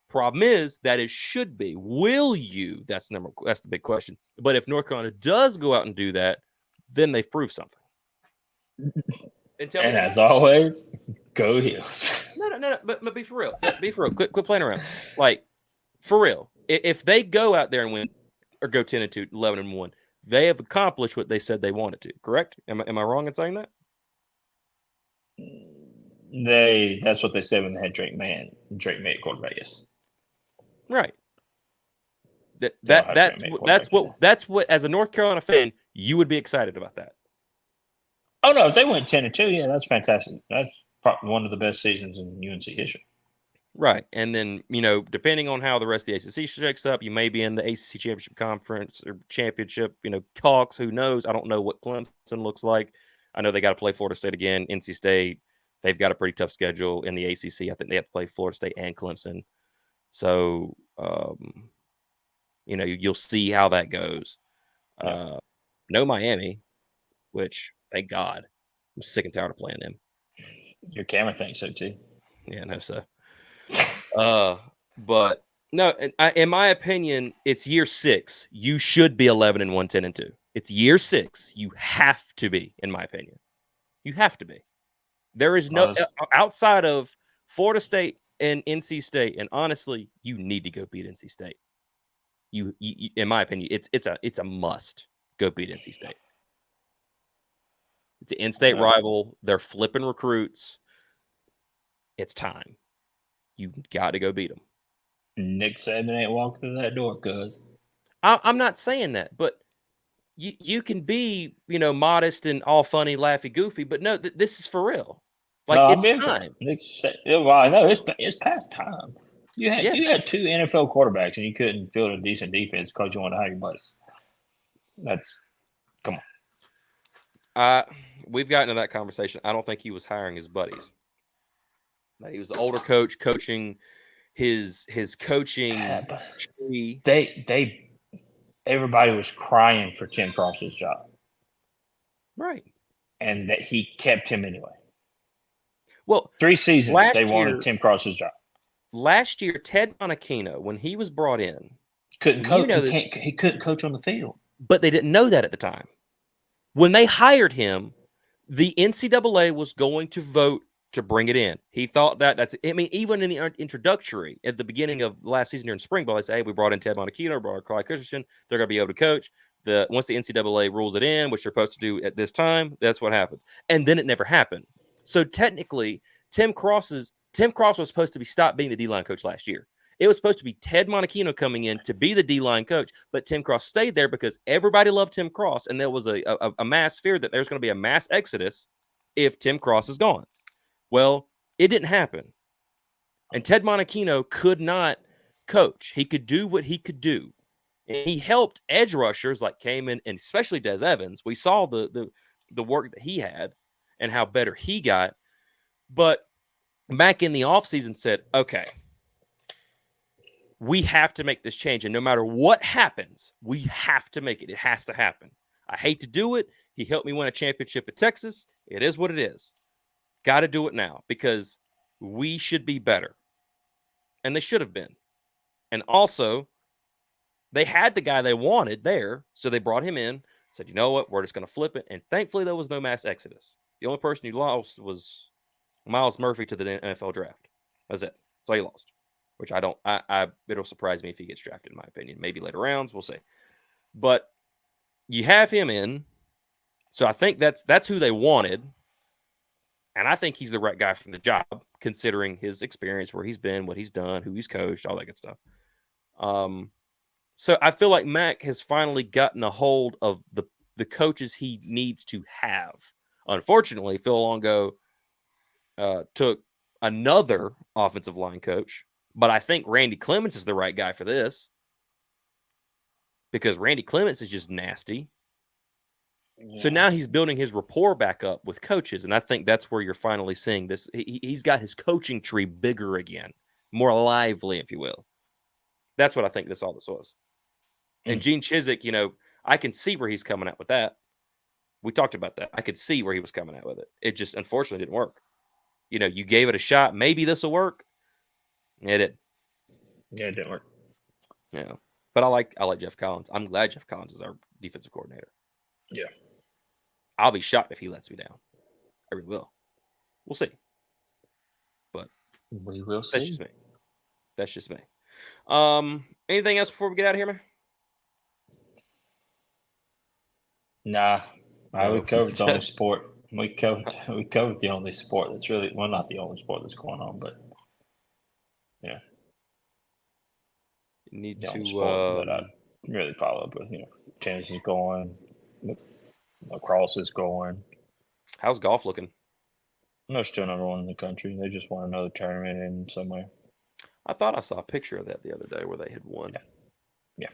problem is that it should be. Will you? That's the big question. But if North Carolina does go out and do that, then they've proved something. And as always, go Heels. No. But be for real. Be for real. Quit playing around. Like, for real. If they go out there and win or go 10-2, 11-1, they have accomplished what they said they wanted to. Correct? Am I wrong in saying that? That's what they said when they had Drake May at quarterback. Yes. Right. That's what as a North Carolina fan you would be excited about that. Oh no, if they went 10-2, yeah, that's fantastic. That's probably one of the best seasons in UNC history. Right, and then depending on how the rest of the ACC shakes up, you may be in the ACC championship conference or championship. Talks. Who knows? I don't know what Clemson looks like. I know they got to play Florida State again. NC State, they've got a pretty tough schedule in the ACC. I think they have to play Florida State and Clemson. So, you'll see how that goes. Yeah. No Miami, which thank God, I'm sick and tired of playing them. Your camera thinks so too. Yeah, no, so. But no, in my opinion, it's year 6. You should be 11-1, 10-2. It's year 6. You have to be, in my opinion. You have to be. There is no outside of Florida State and NC State, and honestly, you need to go beat NC State. You in my opinion, it's a must. Go beat NC State. It's an in-state rival. They're flipping recruits. It's time. You got to go beat them. Nick Saban ain't walked through that door, cuz. I'm not saying that, but you can be, modest and all funny, laughy, goofy, but no, this is for real. Like, it's time. Well, I know it's past time. You had 2 NFL quarterbacks and you couldn't field a decent defense because you wanted to hire your buddies. Come on. We've gotten into that conversation. I don't think he was hiring his buddies. He was the older coach coaching his coaching tree. Everybody was crying for Tim Cross's job. Right. And that he kept him anyway. Well, 3 seasons they wanted Tim Cross's job. Last year, Ted Monachino, when he was brought in, couldn't coach. He couldn't coach on the field. But they didn't know that at the time. When they hired him, the NCAA was going to vote to bring it in. He thought even in the introductory at the beginning of last season during spring ball, they say, hey, we brought in Ted Monachino, brought in Clyde Christensen. They're going to be able to coach. Once the NCAA rules it in, which they're supposed to do at this time, that's what happens. And then it never happened. So technically, Tim Cross was supposed to be stopped being the D-line coach last year. It was supposed to be Ted Monachino coming in to be the D-line coach, but Tim Cross stayed there because everybody loved Tim Cross, and there was a mass fear that there's going to be a mass exodus if Tim Cross is gone. Well, it didn't happen. And Ted Monachino could not coach. He could do what he could do. And he helped edge rushers like Kamen and especially Des Evans. We saw the work that he had and how better he got. But back in the offseason said, okay, we have to make this change. And no matter what happens, we have to make it. It has to happen. I hate to do it. He helped me win a championship at Texas. It is what it is. Got to do it now because we should be better. And they should have been. And also, they had the guy they wanted there. So they brought him in, said, you know what? We're just going to flip it. And thankfully, there was no mass exodus. The only person you lost was Miles Murphy to the NFL draft. That's it. That's all you lost. Which I don't, it'll surprise me if he gets drafted, in my opinion. Maybe later rounds, we'll see. But you have him in. So I think that's who they wanted. And I think he's the right guy for the job, considering his experience, where he's been, what he's done, who he's coached, all that good stuff. So I feel like Mac has finally gotten a hold of the coaches he needs to have. Unfortunately, Phil Longo took another offensive line coach, but I think Randy Clements is the right guy for this because Randy Clements is just nasty. Yeah. So now he's building his rapport back up with coaches, and I think that's where you're finally seeing this. He's got his coaching tree bigger again, more lively, if you will. That's what I think all this was. And Gene Chizik, you know, I can see where he's coming at with that. We talked about that. I could see where he was coming at with it. It just unfortunately didn't work. You know, you gave it a shot. Maybe this will work. It didn't. Yeah, it didn't work. Yeah. But I like Jeff Collins. I'm glad Jeff Collins is our defensive coordinator. Yeah. I'll be shocked if he lets me down. I really will. We'll see. But we will see. That's just me. Anything else before we get out of here, man? Nah. We covered the only sport. We covered the only sport that's really not the only sport that's going on, but yeah. You need the to sport that I really follow up with. You know, tennis is going, lacrosse is going. How's golf looking? No, still number one in the country. They just won another tournament in somewhere. I thought I saw a picture of that the other day where they had won. Yeah.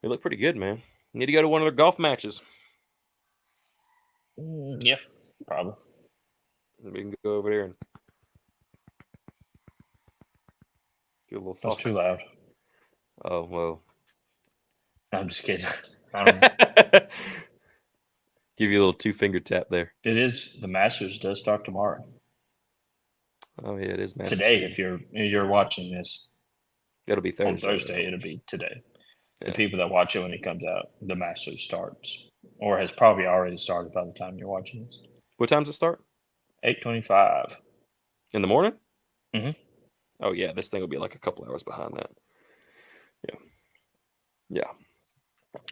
They look pretty good, man. You need to go to one of their golf matches. Yeah, probably. We can go over there and get a little That's too loud. Oh, well. I'm just kidding. Give you a little 2-finger tap there. It is. The Masters does start tomorrow. Oh, yeah, it is Masters. Today, if you're watching this. It'll be Thursday. On Thursday, it'll be today. Yeah. The people that watch it when it comes out, the Masters starts. Or has probably already started by the time you're watching this. What time does it start? 8:25. In the morning? Mm-hmm. Oh, yeah. This thing will be like a couple hours behind that. Yeah.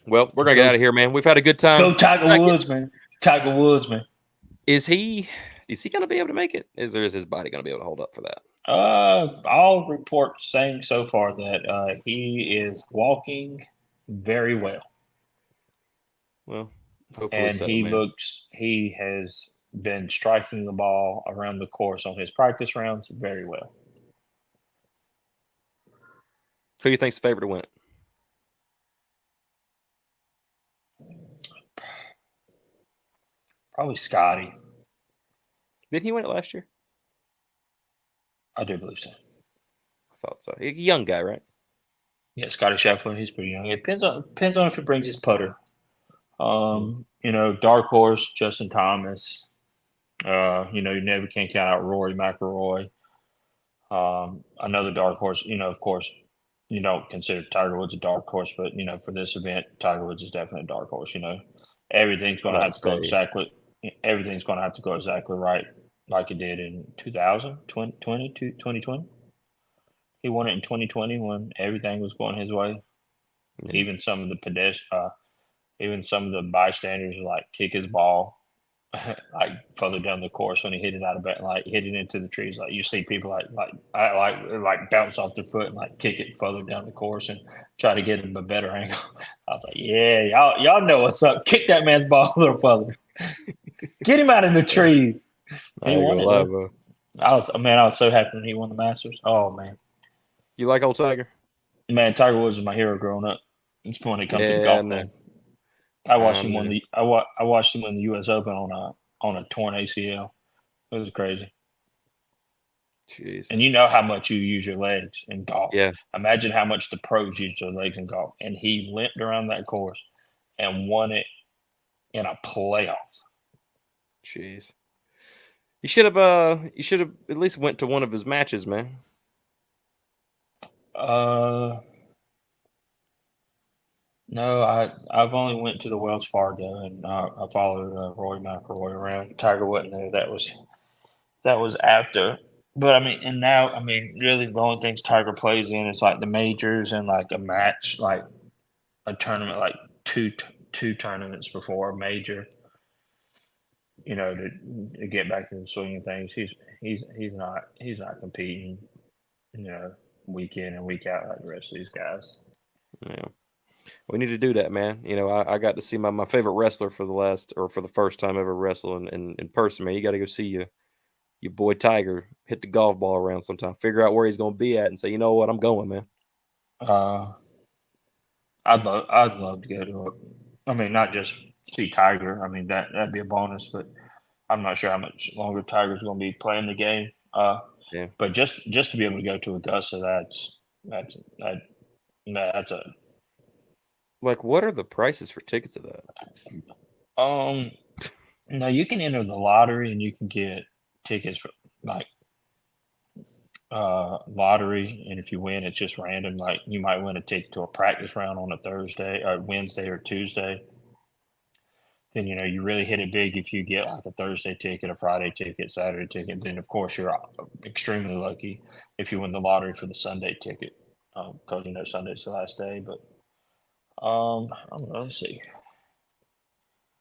Well, we're going to get out of here, man. We've had a good time. Go Tiger Woods, man. Tiger Woods, man. Is he going to be able to make it? Is his body going to be able to hold up for that? All reports saying so far that he is walking very well. Well, hopefully and so, he has been striking the ball around the course on his practice rounds very well. Who do you think's the favorite to win it? Probably Scotty. Didn't he win it last year? I do believe so. I thought so. He's a young guy, right? Yeah, Scotty Scheffler. He's pretty young. It depends on if it brings his putter. You know, dark horse, Justin Thomas. You know, you never can count out Rory McIlroy. Another dark horse. You know, of course, you don't consider Tiger Woods a dark horse, but you know, for this event, Tiger Woods is definitely a dark horse. You know, everything's going to have to go exactly. Everything's going to have to go exactly right, like it did in 2020. He won it in 2020 when everything was going his way. Yeah. Even some of the bystanders like kick his ball like further down the course when he hit it out of bat, like hit it into the trees. Like you see people like bounce off their foot and like kick it further down the course and try to get him a better angle. I was like, yeah, y'all know what's up. Kick that man's ball a little further. Get him out in the trees. He won it. I was so happy when he won the Masters. Oh man. You like old Tiger? Man, Tiger Woods is my hero growing up. It's when it comes to the golf thing. I watched him win the U.S. Open on a torn ACL. It was crazy. Jeez. And you know how much you use your legs in golf. Yeah. Imagine how much the pros use their legs in golf. And he limped around that course and won it in a playoff. Jeez. You should have at least went to one of his matches, man. No, I've only went to the Wells Fargo and I followed Roy McIlroy around. Tiger wasn't there. That was after. But I mean, and now I mean, really, the only things Tiger plays in is like the majors and like a match, like a tournament, like two tournaments before a major. You know, to get back in the swing of things. He's not competing. You know, week in and week out like the rest of these guys. Yeah. We need to do that, man. You know, I got to see my favorite wrestler for the first time ever wrestle in person, man. You got to go see your boy Tiger hit the golf ball around sometime. Figure out where he's going to be at and say, you know what, I'm going, man. I'd love to go to it. I mean, not just see Tiger. I mean that'd be a bonus, but I'm not sure how much longer Tiger's going to be playing the game. Yeah. But just to be able to go to Augusta, that's a Like, what are the prices for tickets of that? No, you can enter the lottery and you can get tickets for like lottery, and if you win, it's just random. Like you might win a ticket to a practice round on a Thursday or Wednesday or Tuesday. Then you really hit it big if you get like a Thursday ticket, a Friday ticket, Saturday ticket. Then of course you're extremely lucky if you win the lottery for the Sunday ticket, because Sunday's the last day. But I don't know. Let's see.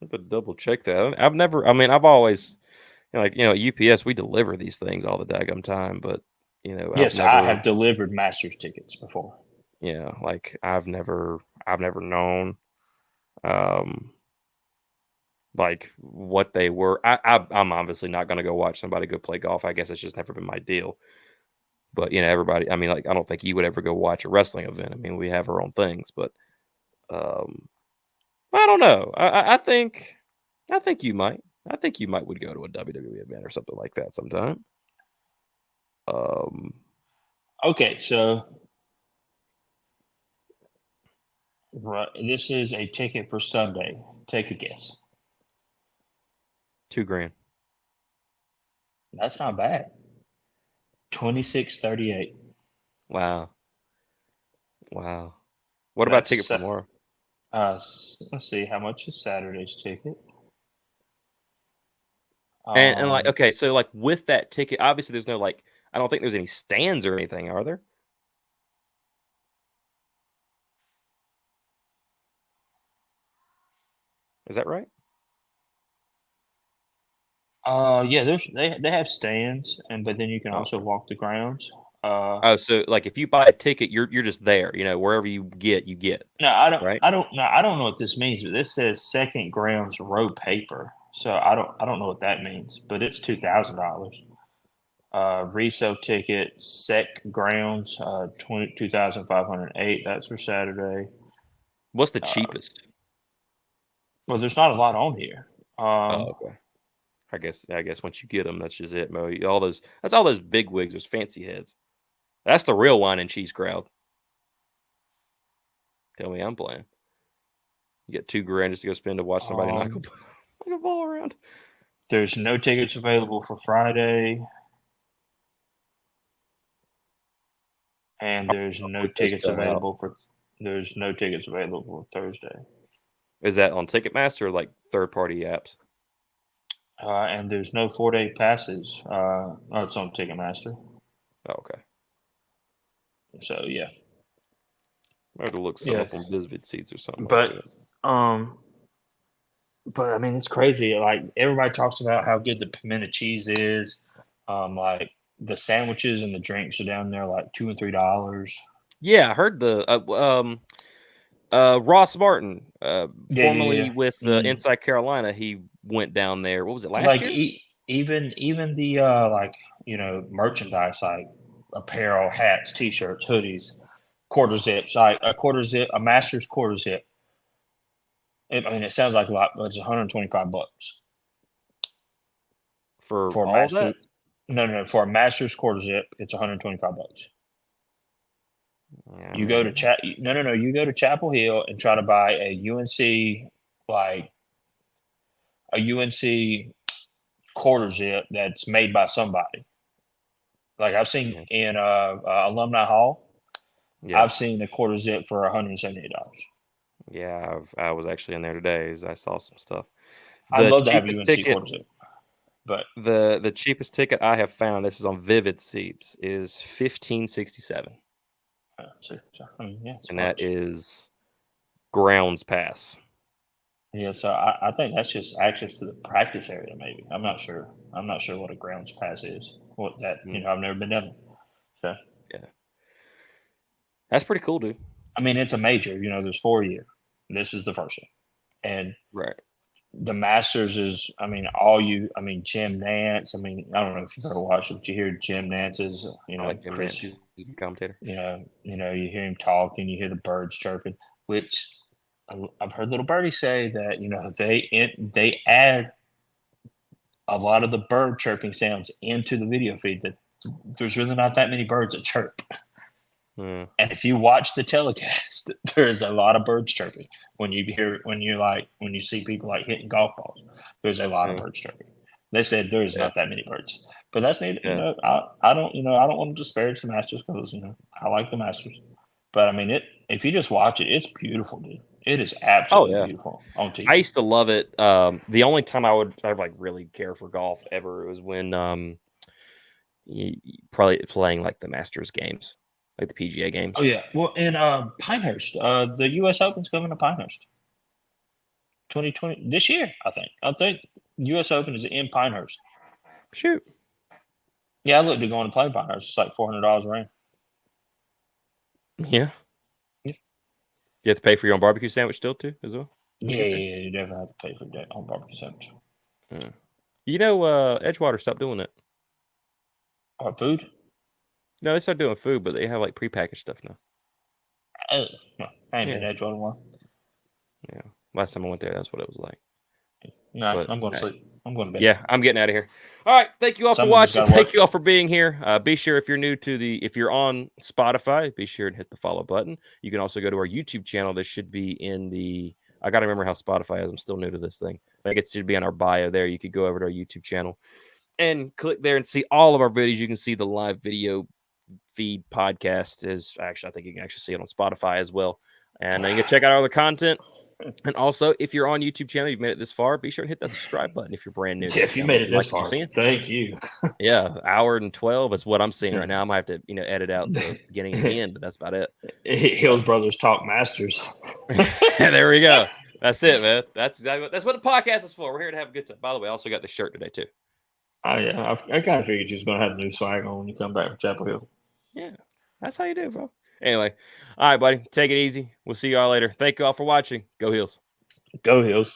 I have to double check that. I've never. I mean, I've always at UPS we deliver these things all the daggum time, but Yes, I have delivered Masters tickets before. Yeah, like I've never known, like what they were. I'm obviously not going to go watch somebody go play golf. I guess it's just never been my deal. But everybody. I mean, like I don't think you would ever go watch a wrestling event. I mean, we have our own things, but I don't know. I think you might. I think you might would go to a WWE event or something like that sometime. Okay, so right, this is a ticket for Sunday. Take a guess. $2,000. That's not bad. $26.38. Wow. What about ticket for tomorrow? Let's see, how much is Saturday's ticket? And like, okay, so like with that ticket, obviously there's no I don't think there's any stands or anything, are there? Is that right? Yeah, they have stands, but then you can also walk the grounds. So like if you buy a ticket, you're just there, wherever you get. No, I don't. Right? I don't know what this means, but this says second grounds row paper. So I don't know what that means, but it's $2,000. Resale ticket, sec grounds, 2,508. That's for Saturday. What's the cheapest? Well, there's not a lot on here. Okay. I guess once you get them, that's just it, Mo. That's all those big wigs, those fancy heads. That's the real wine and cheese crowd. Tell me I'm playing. You get $2,000 just to go spend to watch somebody knock a ball around. There's no tickets available for Friday. And there's no tickets available for Thursday. Is that on Ticketmaster or like third-party apps? And there's no 4-day passes. It's on Ticketmaster. Oh, okay. So yeah. I have to look some up on Vivid Seats or something. But I mean, it's crazy. Like everybody talks about how good the pimento cheese is. Like the sandwiches and the drinks are down there like $2 and $3. Yeah, I heard the Ross Martin, formerly with Inside Carolina, he went down there. What was it last year? Even the merchandise like apparel, hats, t-shirts, hoodies, quarter zips, like a Masters quarter zip. It sounds like a lot, but it's $125 for a all Master. that? No. For a Masters quarter zip, it's $125. Yeah, You go to No. You go to Chapel Hill and try to buy a UNC quarter zip that's made by somebody. Like I've seen in Alumni Hall, yeah, I've seen a quarter zip for $178. yeah. I was actually in there today. As I saw some stuff. I'd The love to have a cheapest UNC ticket, quarter zip, but the cheapest ticket I have found. This is on Vivid Seats. Is $15.67, yeah, it's and that much. is grounds pass. Yeah, so I think that's just access to the practice area. Maybe I'm not sure. I'm not sure what a grounds pass is. What that I've never been down. So Yeah, that's pretty cool, dude. I mean, it's a major. There's 4 years. This is the first one, and Right. the Masters is. I mean, Jim Nance. I mean, I don't know if you've ever watched it, but you hear Jim Nance's. I like Jim Nance. Chris. He's a good commentator. You hear him talking. You hear the birds chirping, which I've heard little birdie say that they add a lot of the bird chirping sounds into the video feed. That there's really not that many birds that chirp. Mm. And if you watch the telecast, there's a lot of birds chirping. When you see people like hitting golf balls, there's a lot of birds chirping. They said there's not that many birds, but that's neat. Yeah. I don't want to disparage the Masters because I like the Masters, but I mean if you just watch it, it's beautiful, dude. It is absolutely beautiful on TV. I used to love it. The only time I would like really care for golf ever was when probably playing like the Masters games, like the PGA games. Oh yeah, well, in Pinehurst, the U.S. Open's coming to Pinehurst, 2020 this year. I think U.S. Open is in Pinehurst. Shoot. Yeah, I looked at going to play Pinehurst. It's like $400 a round. Yeah. You have to pay for your own barbecue sandwich still too, as well. Yeah, you definitely have to pay for that on barbecue sandwich. Yeah. Edgewater stopped doing it. Food? No, they started doing food, but they have like prepackaged stuff now. Oh, I ain't been Edgewater one. Yeah, last time I went there, that's what it was like. No, but I'm going to sleep. I'm going to bed. Yeah, I'm getting out of here. All right, thank you all for watching. Thank you all for being here. Be sure if you're on Spotify, be sure to hit the follow button. You can also go to our YouTube channel. This should be in the. I got to remember how Spotify is. I'm still new to this thing. I think it should be on our bio there. You could go over to our YouTube channel and click there and see all of our videos. You can see the live video feed podcast. I think you can actually see it on Spotify as well. And you can check out all the content. And also, if you're on YouTube channel, you've made it this far, be sure to hit that subscribe button if you're brand new. Yeah, if you made it this far, thank you. Yeah, hour and 12 is what I'm seeing right now. I might have to, edit out the beginning and the end, but that's about it. Hills Brothers Talk Masters. There we go. That's it, man. That's what the podcast is for. We're here to have a good time. By the way, I also got the shirt today too. Oh yeah, I kind of figured you was gonna have new swag on when you come back from Chapel Hill. Yeah, that's how you do, bro. Anyway, all right, buddy. Take it easy. We'll see y'all later. Thank you all for watching. Go Heels. Go Heels.